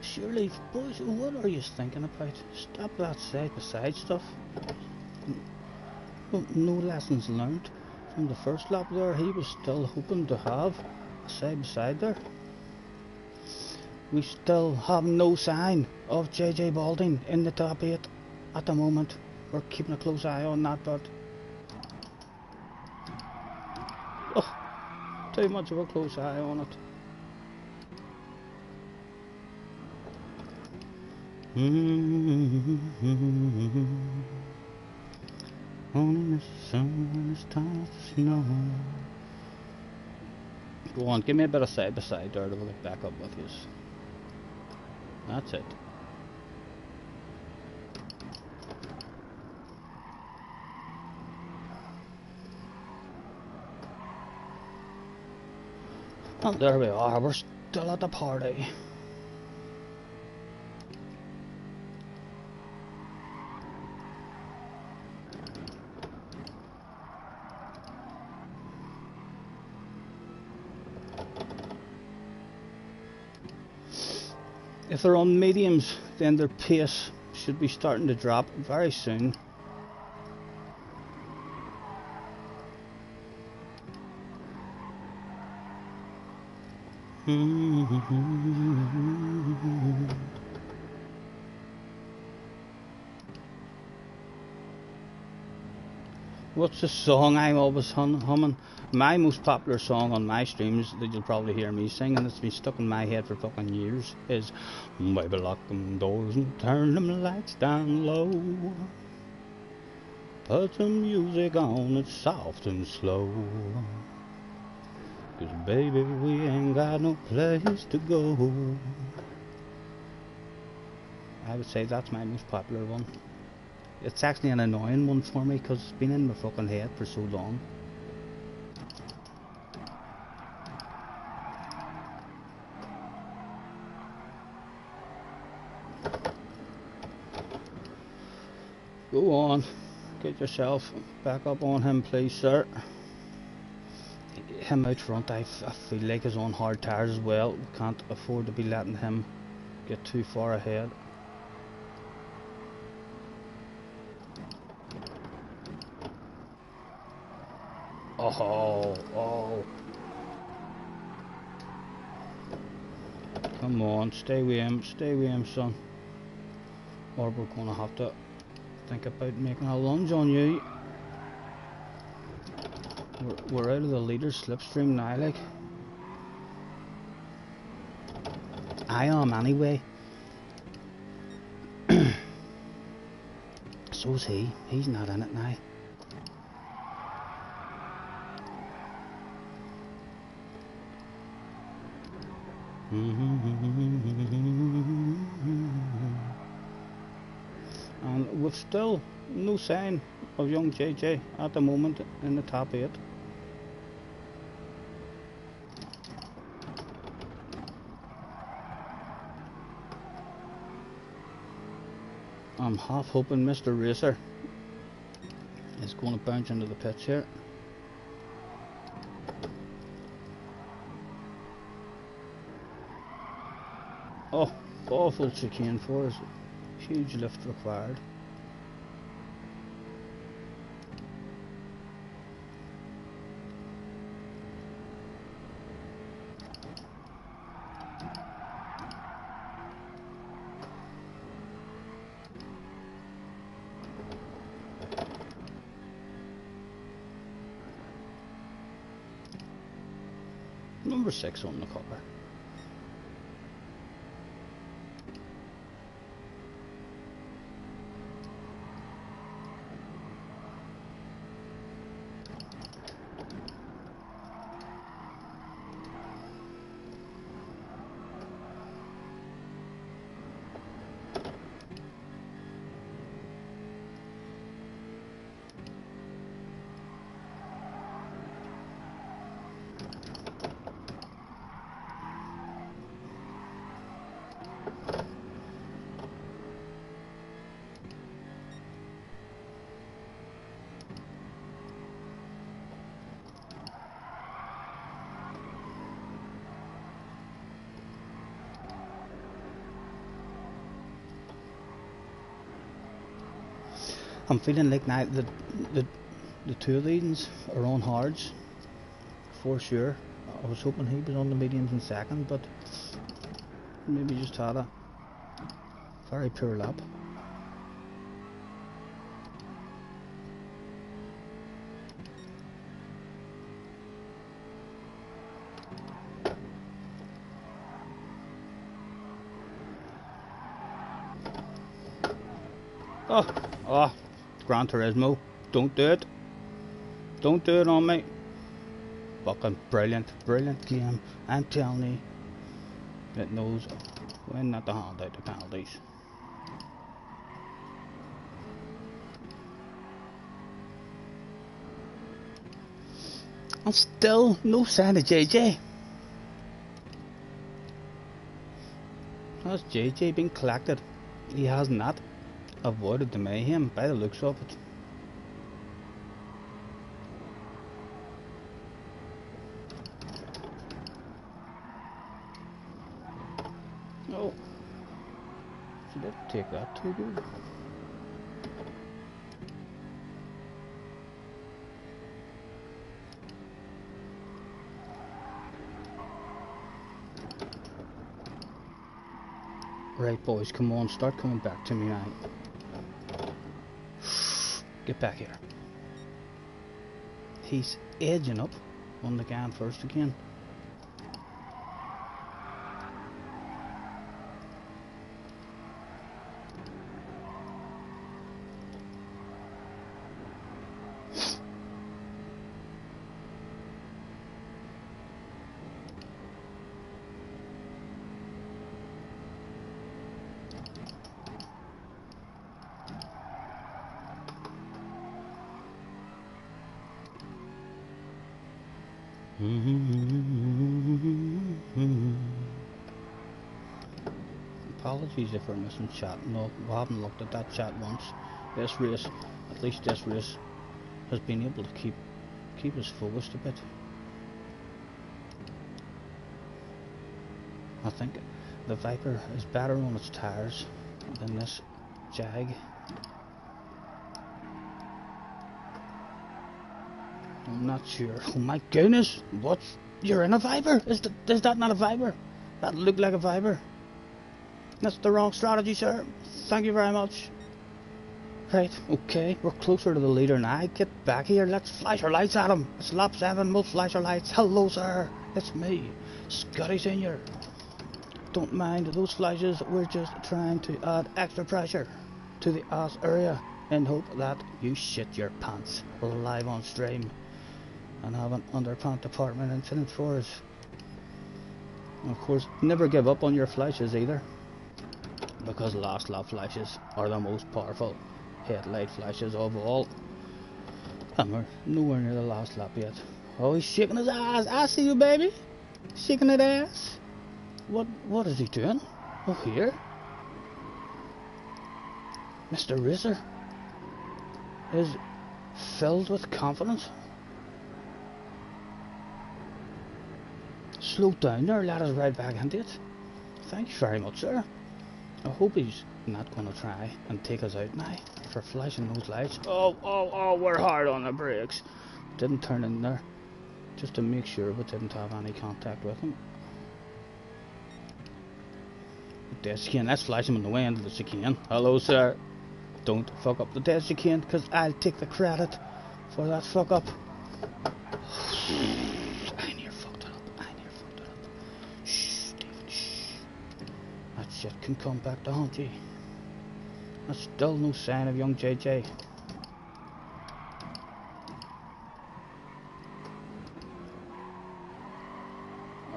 surely, boys, what are you thinking about? Stop that side-by-side stuff. No lessons learned from the first lap there. He was still hoping to have a side-by-side there. We still have no sign of JJ Balding in the top 8 at the moment. We're keeping a close eye on that, but oh, too much of a close eye on it. Only miss the sun when it starts to snow. Go on, give me a bit of side by side there to get back up with you. That's it. And there we are, we're still at the party. If they're on mediums, then their pace should be starting to drop very soon. What's the song I'm always humming? My most popular song on my streams that you'll probably hear me sing, and it's been stuck in my head for fucking years, is "Baby, lock them doors and turn them lights down low. Put some music on, it's soft and slow. 'Cause baby, we ain't got no place to go." I would say that's my most popular one. It's actually an annoying one for me because it's been in my fucking head for so long. Go on. Get yourself back up on him, please, sir. Him out front, I feel like is on hard tires as well. We can't afford to be letting him get too far ahead. Oh. Come on, stay with him, son. Or we're gonna have to think about making a lunge on you. We're out of the leader's slipstream now, like. I am anyway. So's he. He's not in it now. And with still no sign of young JJ at the moment in the top 8. I'm half hoping Mr. Racer is going to bounce into the pits here. Oh, awful chicane for us. Huge lift required. Number 6 on the cover. I'm feeling like now the two of these are on hards for sure. I was hoping he was on the mediums in second, but maybe just had a very poor lap. Oh, Gran Turismo, don't do it. Don't do it on me. Fucking brilliant game. I'm telling you, it knows when not to hand out the penalties. And still no sign of JJ. Has JJ been collected? He has not avoided the mayhem by the looks of it. Oh, she did take that too good. Right boys, come on, start coming back to me now. Get back here. He's edging up on the guy first again. Apologies if we're missing chat. No, we haven't looked at that chat once. This race, at least this race, has been able to keep us focused a bit. I think the Viper is better on its tyres than this Jag. I'm not sure. Oh my goodness! What? You're in a Viper? Is that not a Viper? That looked like a Viper. That's the wrong strategy, sir. Thank you very much. Right, okay, we're closer to the leader now. Get back here, let's flash our lights at him. It's lap 7, we'll flash our lights. Hello, sir. It's me, Scotty Senior. Don't mind those flashes, we're just trying to add extra pressure to the ass area in hope that you shit your pants live on stream and have an underpant department incident for us. And of course, never give up on your flashes either, because last lap flashes are the most powerful headlight flashes of all. And we're nowhere near the last lap yet. Oh, he's shaking his ass. I see you, baby. Shaking his ass. What is he doing? Oh, here? Mr. Racer is filled with confidence. Slow down there, let us ride back into it. Thank you very much, sir. I hope he's not going to try and take us out now for flashing those lights. Oh, we're hard on the brakes. Didn't turn in there just to make sure we didn't have any contact with him. Dead chicane, let's flash him on the way into the chicane. Hello, sir. Don't fuck up the dead chicane, because I'll take the credit for that fuck up. I near fucked it up. Shh, Stephen, shh. That shit can come back to haunt you. There's still no sign of young JJ.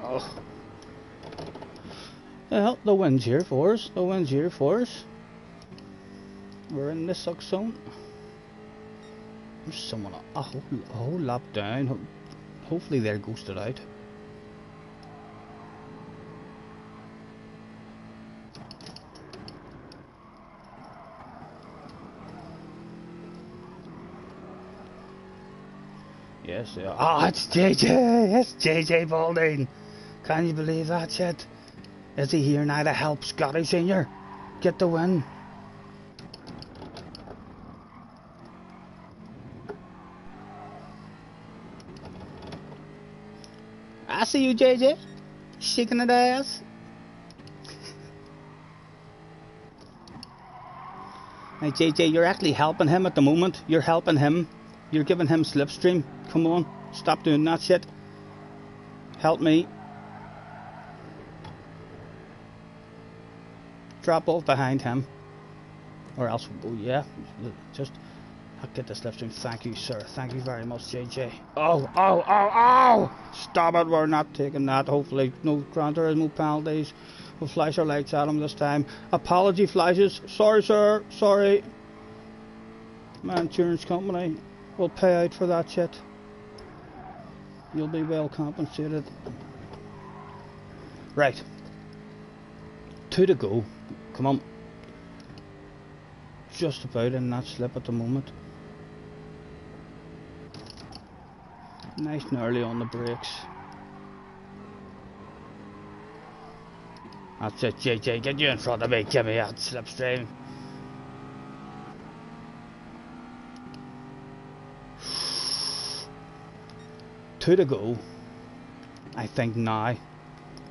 Oh. Well, the wind's here for us. We're in the suck zone. There's someone a whole lap down. Hopefully they're ghosted out. Yes, yeah. Oh, it's JJ! It's JJ Balding! Can you believe that shit? Is he here now to help Scotty Senior get the win? I see you, JJ. Shaking that ass. Hey, JJ, you're actually helping him at the moment. You're helping him. You're giving him slipstream. Come on, stop doing that shit. Help me. Drop off behind him. Or else, oh yeah, just get the slipstream. Thank you, sir. Thank you very much, JJ. Oh! Stop it, we're not taking that. Hopefully, no Gran Turismo penalties. We'll flash our lights at him this time. Apology flashes. Sorry, sir. Sorry. My insurance company will pay out for that shit. You'll be well compensated. Right. 2 to go. Come on. Just about in that slip at the moment. Nice and early on the brakes. That's it, JJ. Get you in front of me. Give me that slipstream. Two to go. I think now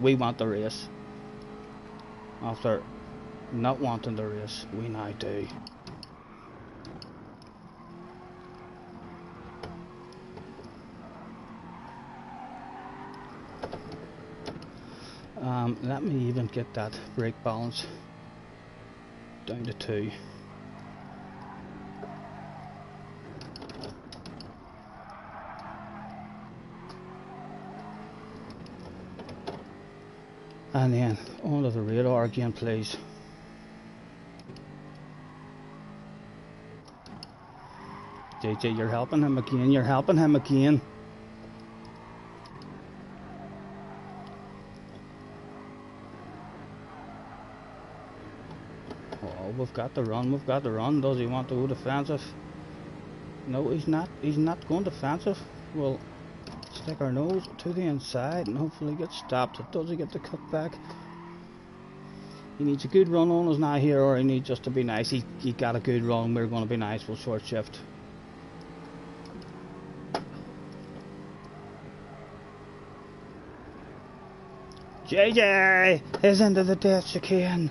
we want the race. After not wanting the race, we now do. Let me even get that brake balance down to 2. And then onto the radar again, please. JJ, you're helping him again. Oh, we've got to run, we've got to run. Does he want to go defensive? No, he's not going defensive. We'll stick our nose to the inside and hopefully get stopped. Does he get the cut back? He needs a good run on us now here, or he needs just to be nice. He got a good run, we're going to be nice, we'll short shift. JJ is into the death chicane.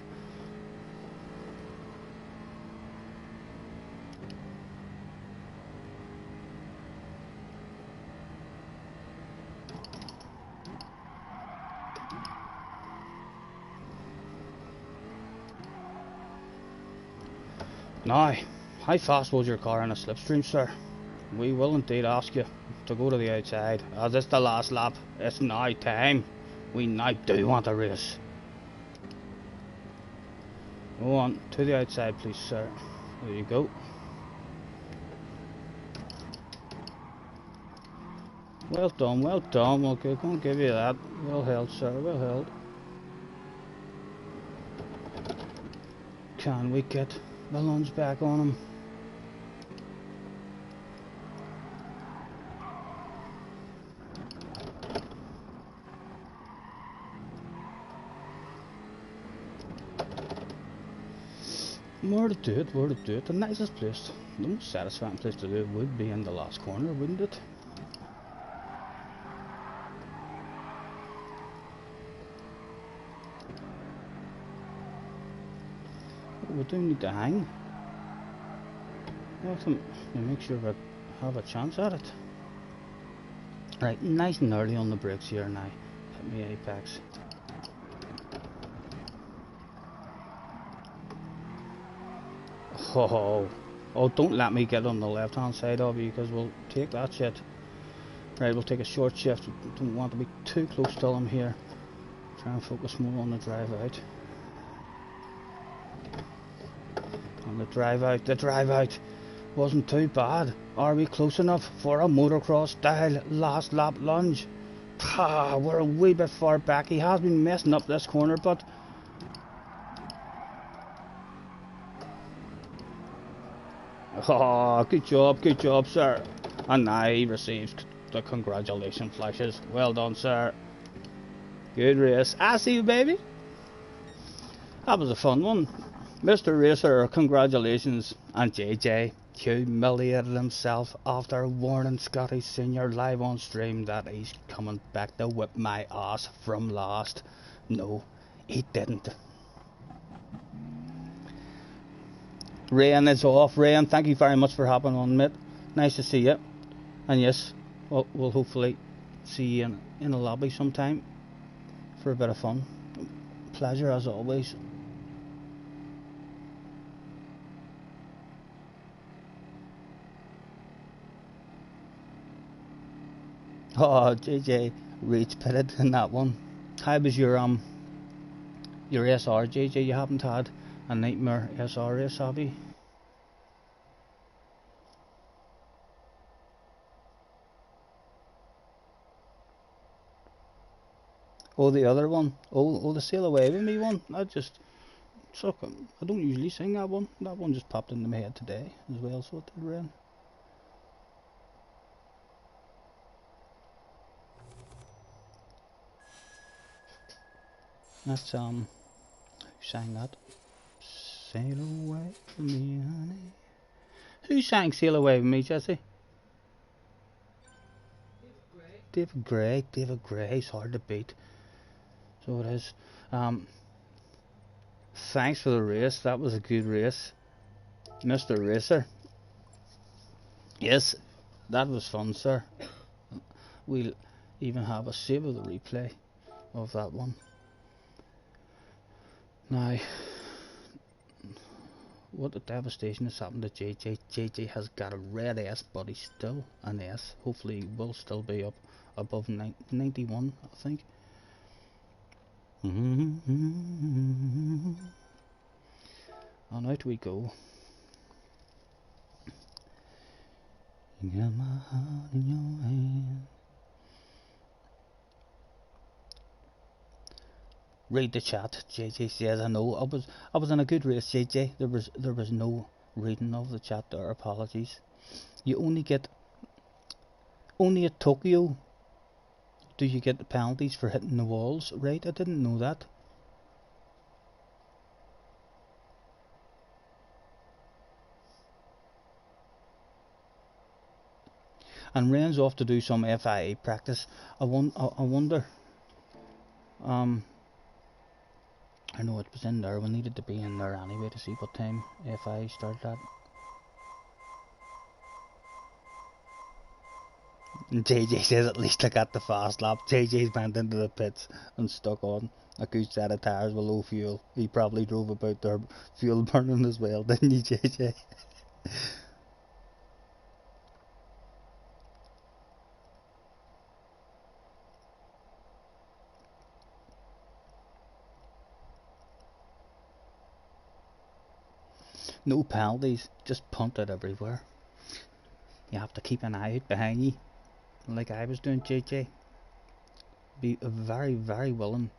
Now, how fast was your car in a slipstream, sir? We will indeed ask you to go to the outside. As it's the last lap, it's now time. We now do want a race. Go on, to the outside please, sir. There you go. Well done, well done. We'll go and give you that. Well held, sir, well held. Can we get the lunge back on him? More to do it, more to do it. The nicest place, the most satisfying place to do it would be in the last corner, wouldn't it? We do need to hang. We have to make sure we have a chance at it. Right, nice and early on the brakes here now. Hit me apex. Oh, don't let me get on the left hand side of you, because we'll take that shit. Right, we'll take a short shift. Don't want to be too close to him here. Try and focus more on the drive out. And the drive out wasn't too bad. Are we close enough for a motocross style last lap lunge? We're a wee bit far back. He has been messing up this corner, but good job, sir. And now he receives the congratulation flashes. Well done, sir. Good race. I see you, baby. That was a fun one. Mr. Racer, congratulations. And JJ humiliated himself after warning Scotty Senior live on stream that he's coming back to whip my ass from last. No, he didn't. Rain is off. Rain, thank you very much for hopping on, mate. Nice to see you. And yes, we'll hopefully see you in a lobby sometime for a bit of fun. Pleasure as always. Oh, JJ reach pitted in that one. How was your SR, JJ? You haven't had a nightmare SR race, have you? Oh, the other one. Oh, the Sail Away With Me one. I don't usually sing that one. That one just popped into my head today as well, so it did, Rain. That's who sang that? Sail away from me, honey. Who sang Sail Away With Me, Jesse? David Gray. He's hard to beat. So it is. Thanks for the race. That was a good race, Mr. Racer. Yes, that was fun, sir. We'll even have a save of the replay of that one. Now, what a devastation has happened to JJ. JJ has got a red S, but he's still an S. Hopefully he will still be up above 91, I think. And out we go. You got my heart in your hand. Read the chat. JJ says, I know. I was in a good race, JJ. There was no reading of the chat there. Apologies. You only at Tokyo do you get the penalties for hitting the walls, right? I didn't know that. And Rain's off to do some FIA practice. I wonder. I know it was in there. We needed to be in there anyway to see what time FIA started at. And JJ says at least I got the fast lap. JJ's went into the pits and stuck on a good set of tyres with low fuel. He probably drove about their fuel burning as well, didn't he, JJ? No penalties, just punted everywhere. You have to keep an eye out behind you, like I was doing, JJ. Be very, very willing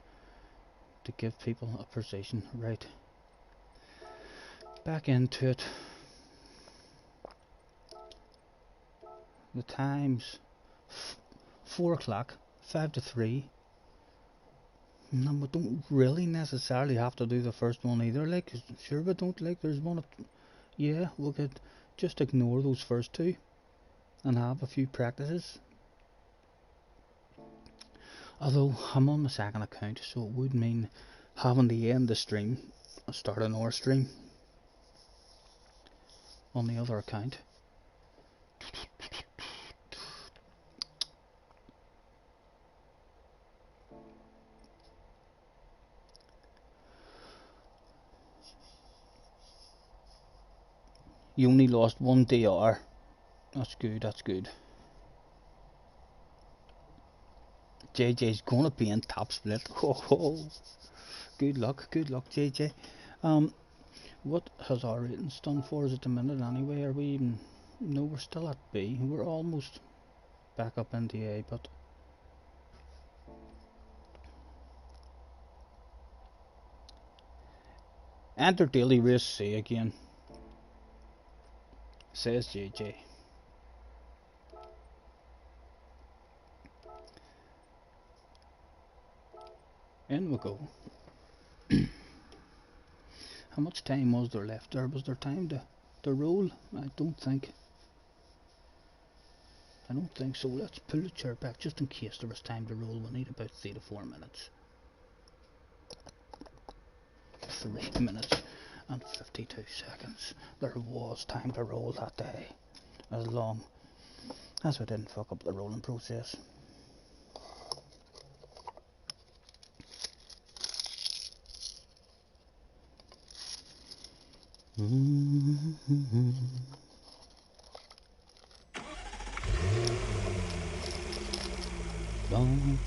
to give people a position. Right, back into it. The times 4 o'clock, 5 to 3. No, we don't really necessarily have to do the first one either. Like, sure we don't. Like, there's one. Yeah, we could just ignore those first two and have a few practices. Although I'm on the second account, so it would mean having to end the stream and start another stream on the other account. You only lost 1 DR. That's good, that's good. JJ's gonna be in top split. Ho ho. Good luck, JJ. What has our ratings done for us at the minute anyway? Are we even... No, we're still at B. We're almost back up into A, but... Enter daily race C again, says JJ. In we go. How much time was there left there? Was there time to roll? I don't think so. Let's pull the chair back just in case there was time to roll. We need about 3 to 4 minutes. 3 minutes and 52 seconds. There was time to roll that day, as long as we didn't fuck up the rolling process. Don't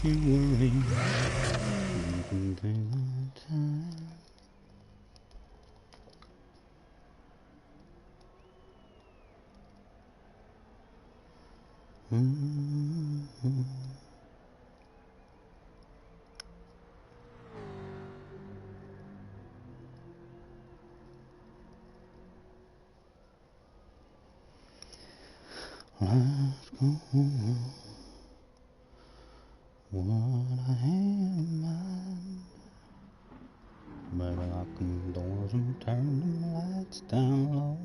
you worry, you can take the time. Let's go home. What I have in mind, better lock them doors and turn them lights down low.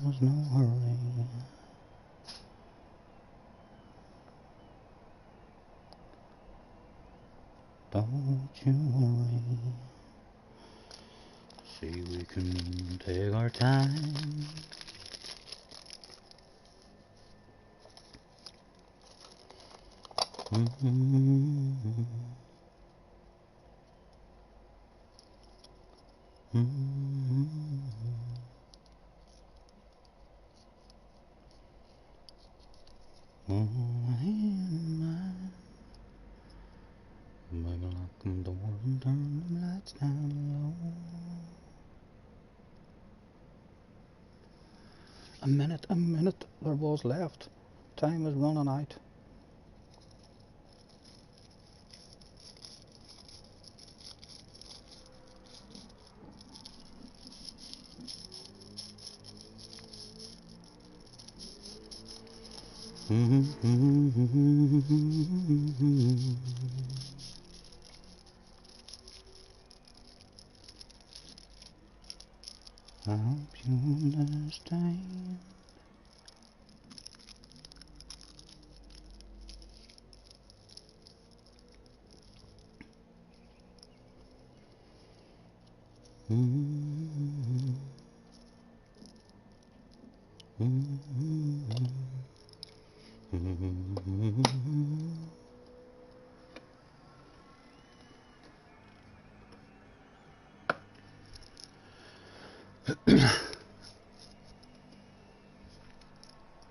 There's no hurry. Don't you worry. See, we can take our time. Maybe lock the doors and turn the lights down low. A minute there was left. Time is running out. I hope you understand.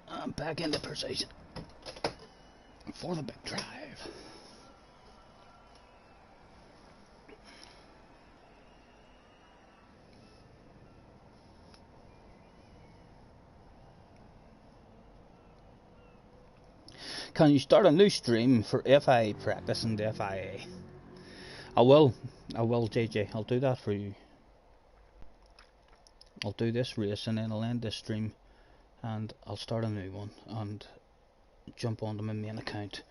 I'm back into precision for the big drive. Can you start a new stream for FIA practice and FIA? I will, JJ. I'll do that for you. I'll do this race and then I'll end this stream and I'll start a new one and jump onto my main account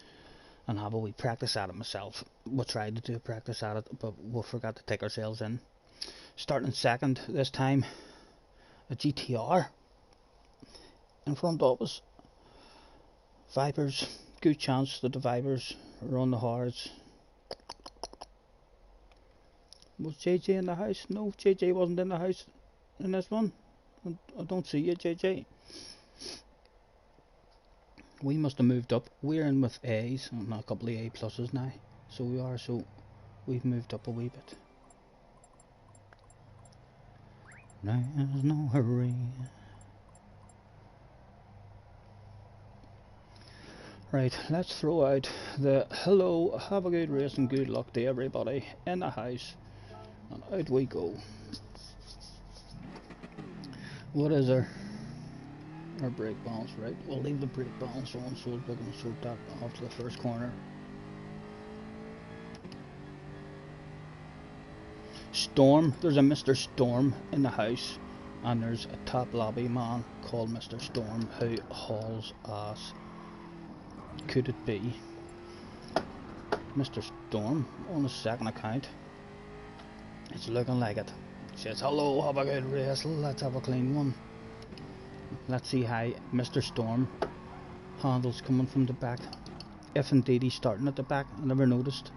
and have a wee practice at it myself. We tried to do a practice at it, but we forgot to take ourselves in. Starting second this time, a GTR in front of us. Vipers, good chance that the Vipers are on the hards. Was JJ in the house? No, JJ wasn't in the house in this one. I don't see you, JJ. We must have moved up. We're in with A's and a couple of A pluses now. So we are, so we've moved up a wee bit. There's no hurry. Right, let's throw out the hello, have a good race and good luck to everybody in the house. And out we go. What is our brake balance? Right, we'll leave the brake balance on so we're going to sort that off to the first corner. Storm, there's a Mr. Storm in the house, and there's a top lobby man called Mr. Storm who hauls ass. Could it be Mr. Storm on the second account? It's looking like it. He says, hello, have a good race, let's have a clean one. Let's see how Mr. Storm handles coming from the back. If indeed he's starting at the back, I never noticed.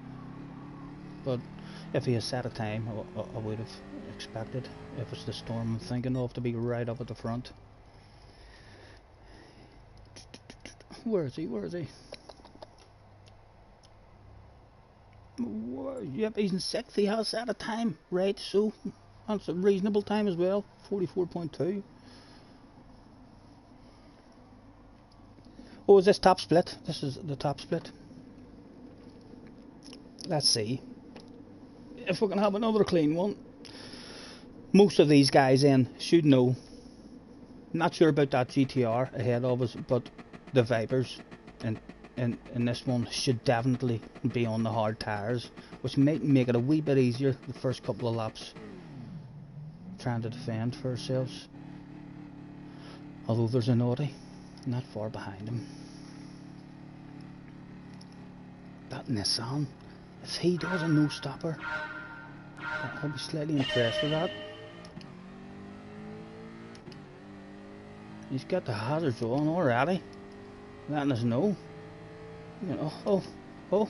But if he has set a time, I would have expected, if it's the Storm I'm thinking of, to be right up at the front. Where is he? Where is he? Yep, he's in 6th. He has set a time. Right, so that's a reasonable time as well. 44.2. Oh, is this top split? This is the top split. Let's see if we can have another clean one. Most of these guys in should know. Not sure about that GTR ahead of us, but the Vipers in this one should definitely be on the hard tyres, which might make it a wee bit easier the first couple of laps trying to defend for ourselves. Although there's a naughty not far behind him. That Nissan, if he does a no stopper, I'll be slightly impressed with that. He's got the hazards on already, letting us know. You know, oh,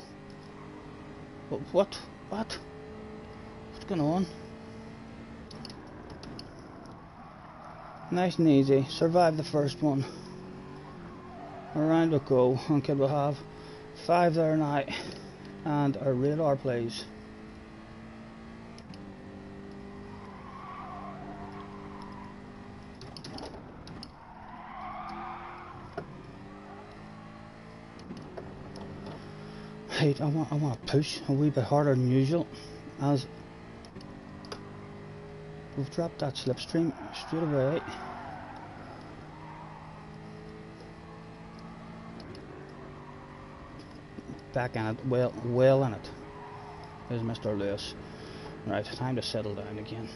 What? What? What's going on? Nice and easy. Survive the first one. Around we go. Okay, we'll have 5 there now. And our radar plays. Right, I want to push a wee bit harder than usual, as we've dropped that slipstream straight away. Back in it, well in it. There's Mr. Lewis. Right, time to settle down again.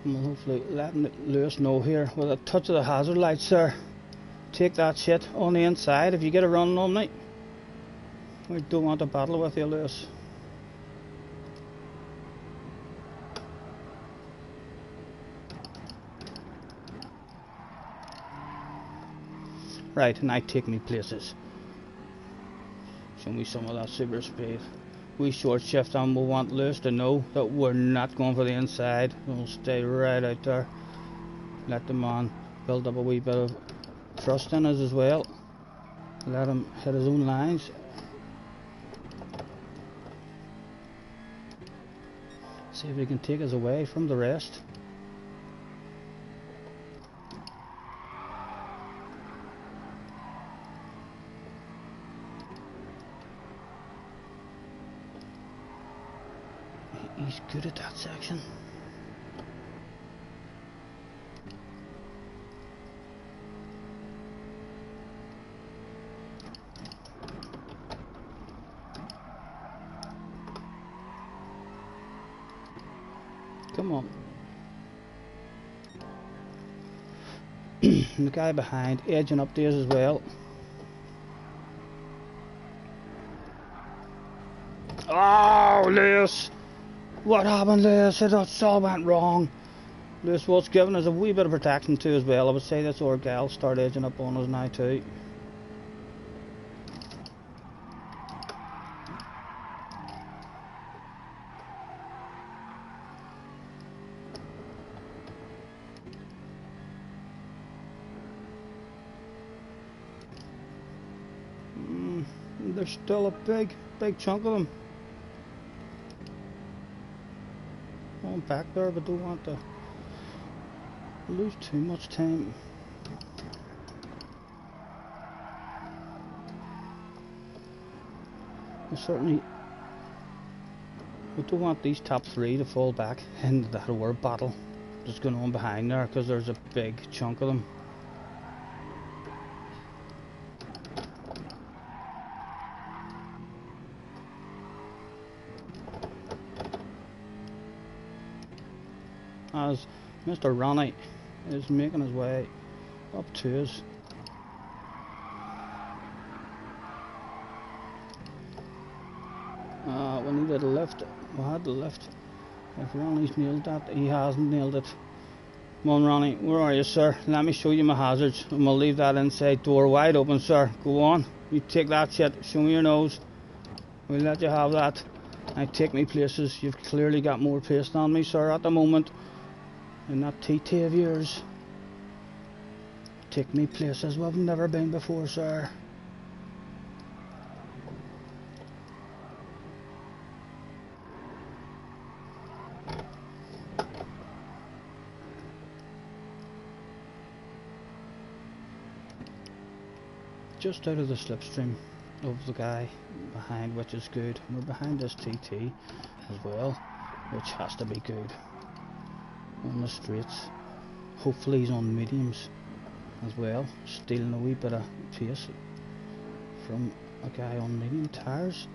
And hopefully letting Lewis know here with a touch of the hazard lights there. Take that shit on the inside if you get a run on me. We don't want to battle with you, Lewis. Right, now take me places. Show me some of that super speed. We short shift and we'll want Lewis to know that we're not going for the inside. We'll stay right out there. Let the man build up a wee bit of trust in us as well. Let him hit his own lines. See if he can take us away from the rest. He's good at that section. Come on. And the guy behind edging up theirs as well. Oh, Lewis! What happened, Lewis? It all went wrong. Lewis was giving us a wee bit of protection too as well. I would say that's our gal start edging up on us now too. There's still a big chunk of them. Going back there, but don't want to lose too much time. We don't want these top 3 to fall back into that word battle that's going on behind there, because there's a big chunk of them. As Mr. Ronnie is making his way up to us. We needed a lift. We had the lift. If Ronnie's nailed that, he hasn't nailed it. Come on, Ronnie, where are you, sir? Let me show you my hazards, and we'll leave that inside door wide open, sir. Go on, you take that shit. Show me your nose. We'll let you have that. Now take me places. You've clearly got more pace than me, sir, at the moment. And that TT of yours. Take me places we've never been before, sir. Just out of the slipstream. of the guy behind, which is good. We're behind this TT as well, which has to be good. On the straights. Hopefully he's on mediums as well, stealing a wee bit of pace from a guy on medium tires.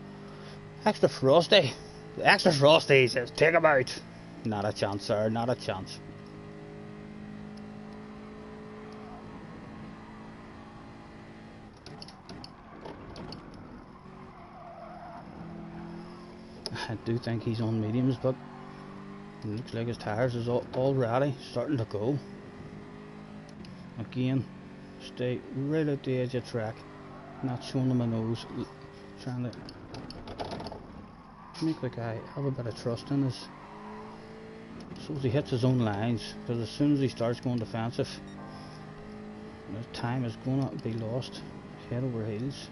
Extra frosty. The extra frosty says take him out. Not a chance, sir, not a chance. I do think he's on mediums, but it looks like his tires is already starting to go. Again, stay right at the edge of the track, not showing him a nose, trying to make the guy have a bit of trust in us, so he hits his own lines, because as soon as he starts going defensive, the time is going to be lost head over heels.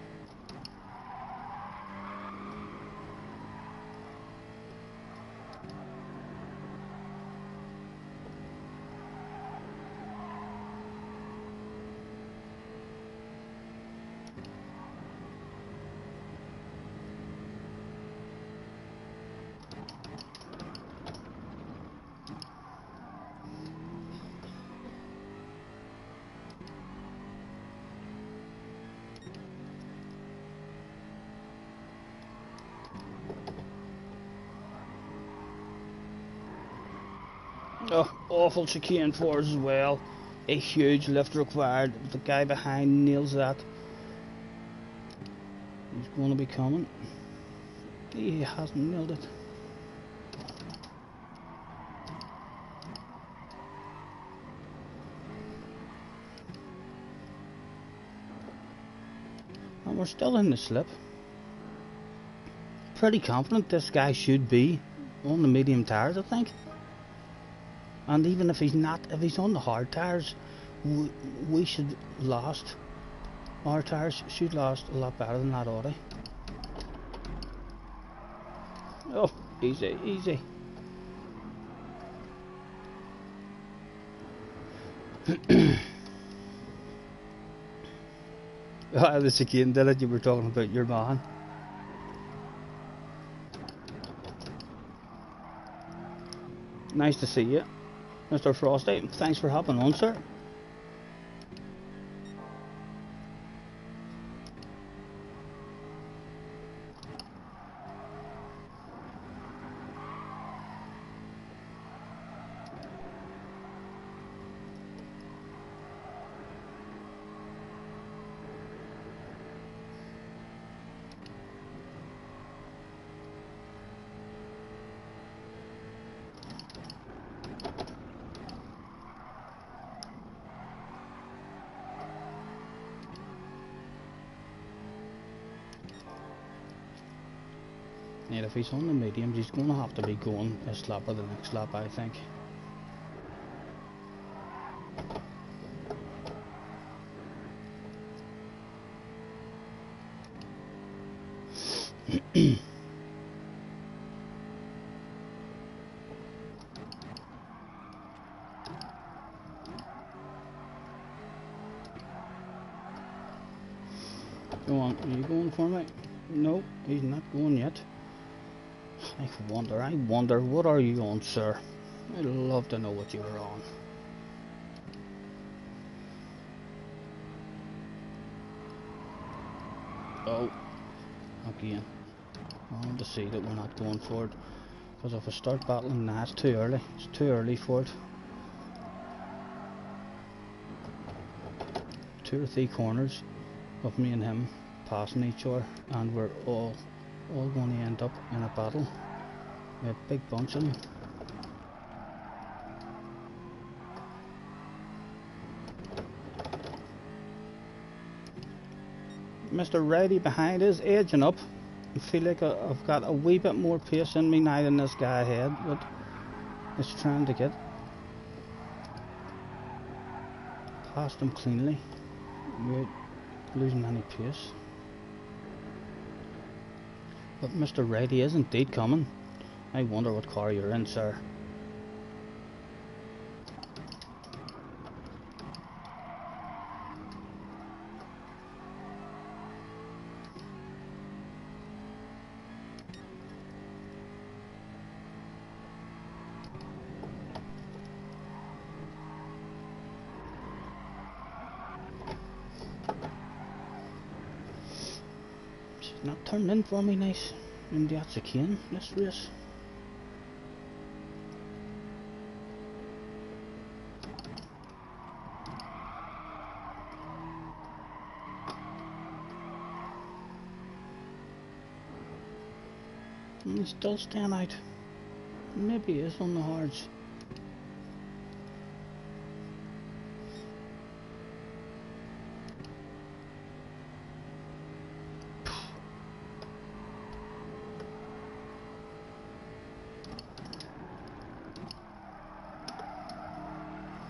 Oh, awful chicane for us as well. A huge lift required. The guy behind nails that. He's going to be coming. He hasn't nailed it. And we're still in the slip. Pretty confident this guy should be on the medium tires, I think. And even if he's not, if he's on the hard tires, we should last. Our tires should last a lot better than that, ought they? Oh, easy, easy. Oh, the chicane did it, you were talking about your man. Nice to see you, Mr. Frosty. Thanks for hopping on, sir. And if he's on the mediums, he's going to have to be going a slap or the next lap, I think. Go on, are you going for me? No, he's not going yet. I wonder, what are you on, sir? I'd love to know what you were on. Oh, again. I want to see that we're not going for it. Because if I start battling, nah, it's too early. It's too early for it. 2 or 3 corners of me and him passing each other, and we're all going to end up in a battle. A big bunch of them. Mr. Reddy behind is edging up. I feel like I've got a wee bit more pace in me now than this guy ahead, but it's trying to get past him cleanly without losing any pace. But Mr. Reddy is indeed coming. I wonder what car you're in, sir. Not turning in for me nice. And that's a cane this race. And he's still staying out. Maybe he is on the hards.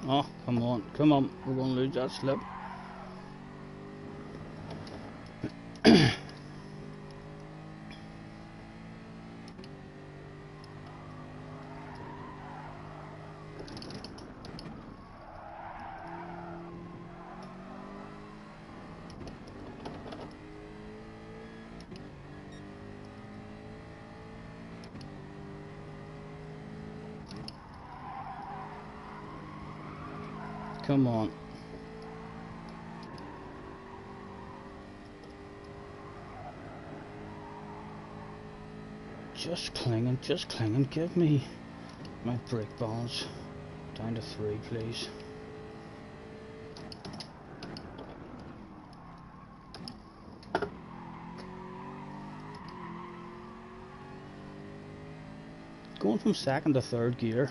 Oh, come on, we're going to lose that slip. Come on. Just clinging, give me my brake balance. Down to 3, please. Going from second to third gear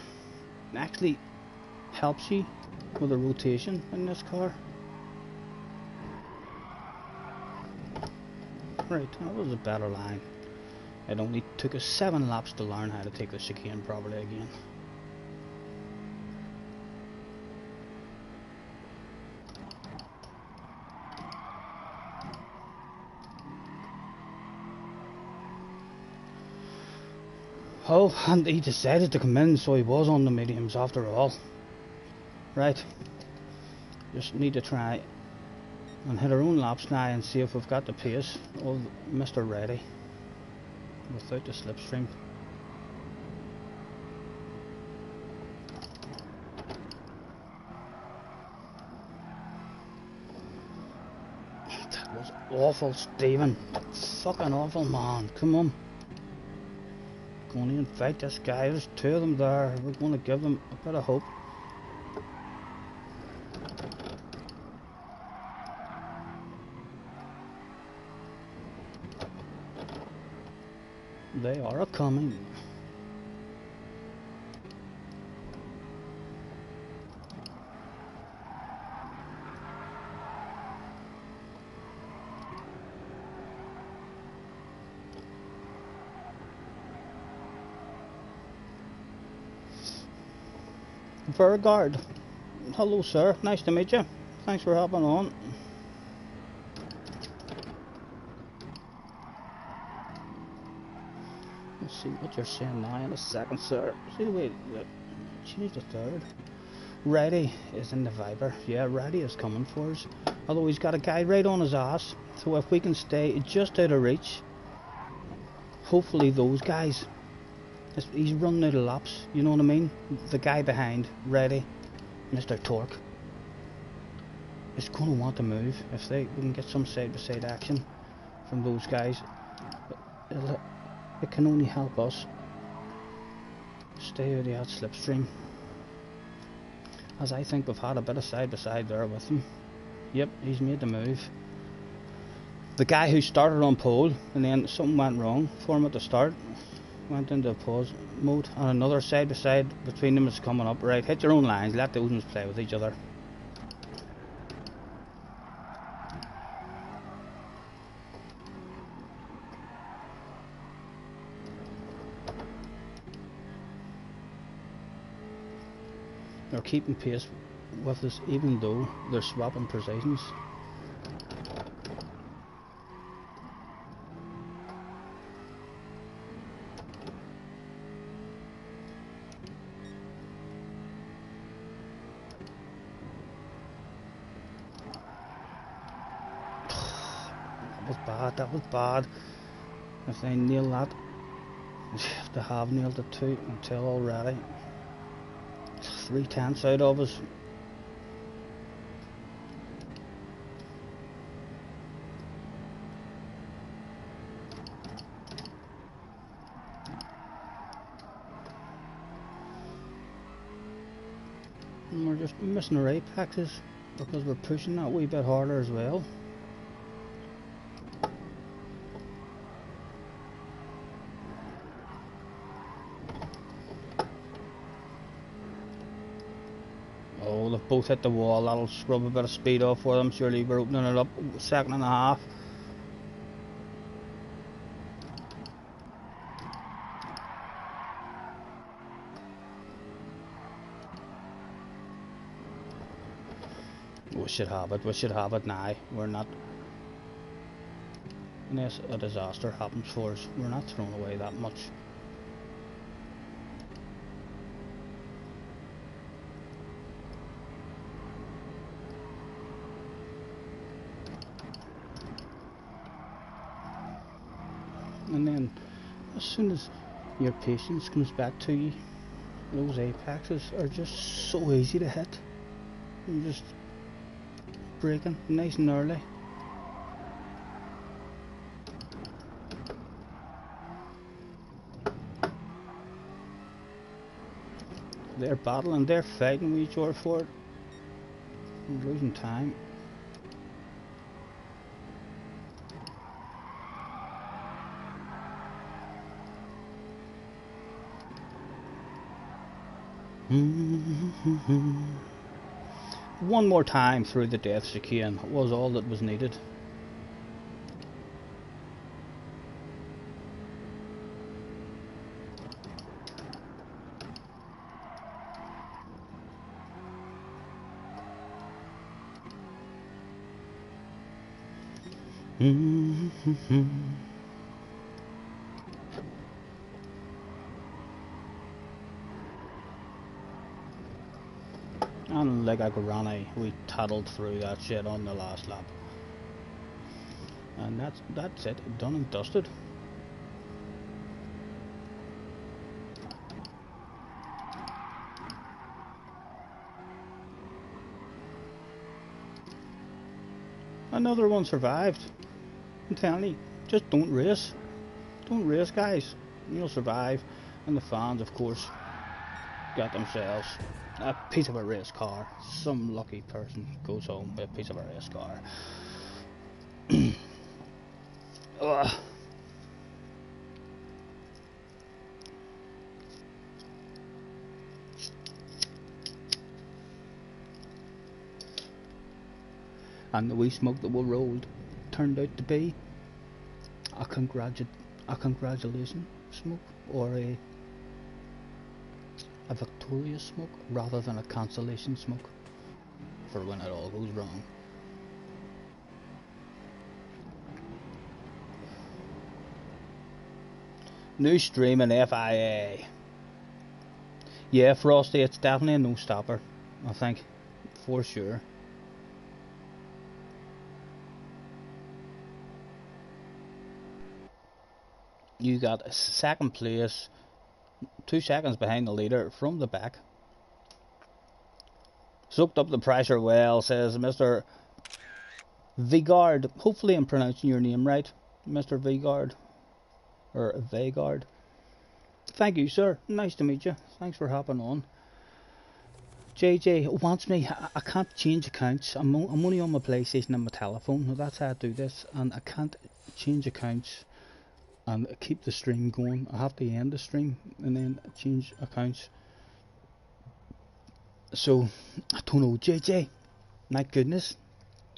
actually helps you with the rotation in this car. Right, that was a better line. It only took us 7 laps to learn how to take the chicane properly again. Oh, and he decided to come in, so he was on the mediums after all. Right, just need to try and hit our own laps now and see if we've got the pace of Mr. Ready without the slipstream. That was awful, Stephen. Fucking awful, man. Come on. Go on in and fight this guy. There's 2 of them there. We're going to give them a bit of hope. They are a-coming. Vergard. Hello, sir. Nice to meet you. Thanks for hopping on. See what you're saying now in a second, sir. See the way change the third. Reddy is in the Viper. Yeah, Reddy is coming for us. Although he's got a guy right on his ass. So if we can stay just out of reach, hopefully those guys. He's running out of laps. You know what I mean? The guy behind Reddy, Mr. Torque, is going to want to move. If we can get some side-by-side action from those guys, it can only help us stay out of that slipstream. As I think we've had a bit of side-by-side there with him. Yep, he's made the move. The guy who started on pole and then something went wrong for him at the start, went into pause mode, and another side-by-side between them is coming up. Right, hit your own lines, let those ones play with each other. They're keeping pace with us even though they're swapping positions. That was bad. If they nail that, if they have nailed it too until already. 3/10 out of us. And we're just missing our apexes because we're pushing that wee bit harder as well. Oh, they've both hit the wall. That'll scrub a bit of speed off for them. Surely we're opening it up. Second and a half. We should have it. We should have it now. We're not. Unless a disaster happens for us, we're not throwing away that much. And then, as soon as your patience comes back to you, those apexes are just so easy to hit. You're just breaking nice and early. They're battling, they're fighting with each other for it. We're losing time. One more time through the death chicane was all that was needed. And like a granny, we tattled through that shit on the last lap. And that's it, done and dusted. Another one survived. I'm telling you, just don't race. Don't race, guys. You'll survive. And the fans, of course, got themselves a piece of a race car. Some lucky person goes home with a piece of a race car. And the wee smoke that we rolled turned out to be a congratulation smoke, or a victorious smoke rather than a cancellation smoke for when it all goes wrong. New stream in FIA. Yeah, Frosty, it's definitely a no stopper, I think, for sure. You got second place, 2 seconds behind the leader from the back. Soaked up the pressure well, says Mr. Vigard. Hopefully I'm pronouncing your name right, Mr. Vigard. Or Vigard. Thank you, sir. Nice to meet you. Thanks for hopping on. JJ wants me. I can't change accounts. I'm only on my PlayStation and my telephone. That's how I do this. And I can't change accounts and keep the stream going. I have to end the stream and then change accounts. So I don't know, JJ. My goodness,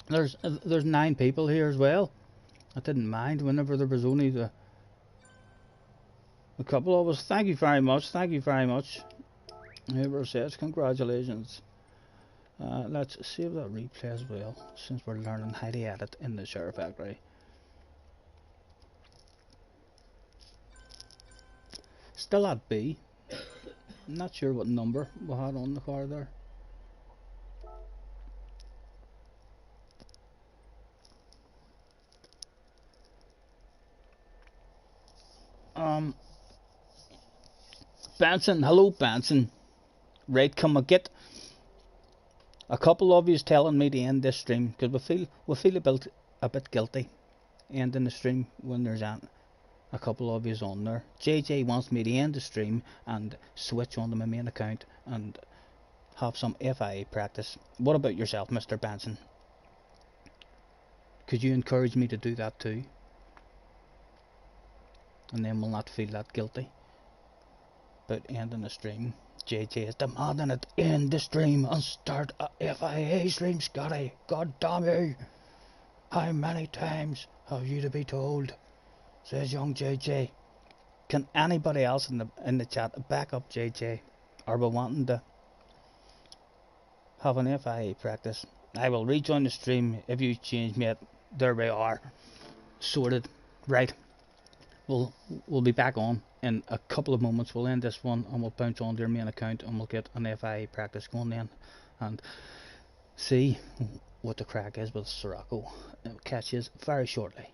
there's 9 people here as well. I didn't mind whenever there was only a couple of us. Thank you very much. Thank you very much. Whoever says congratulations. Let's save that replay as well, since we're learning how to edit in the Share Factory. Still at B. I'm not sure what number we had on the car there. Benson, hello Benson. Right, come and get a couple of you telling me to end this stream because we feel a bit guilty ending the stream when there's a couple of you on there. JJ wants me to end the stream and switch onto my main account and have some FIA practice. What about yourself, Mr. Benson? Could you encourage me to do that too? And then we'll not feel that guilty about ending the stream. JJ is demanding it. End the stream and start a FIA stream, Scotty. God damn you. How many times have you to be told? Says young JJ. Can anybody else in the chat back up JJ? Are we wanting to have an FIA practice? I will rejoin the stream if you change, mate. There we are. Sorted. Right. We'll be back on in a couple of moments. We'll end this one and we'll bounce on to your main account and we'll get an FIA practice going then and see what the crack is with Sirocco. Catch you very shortly.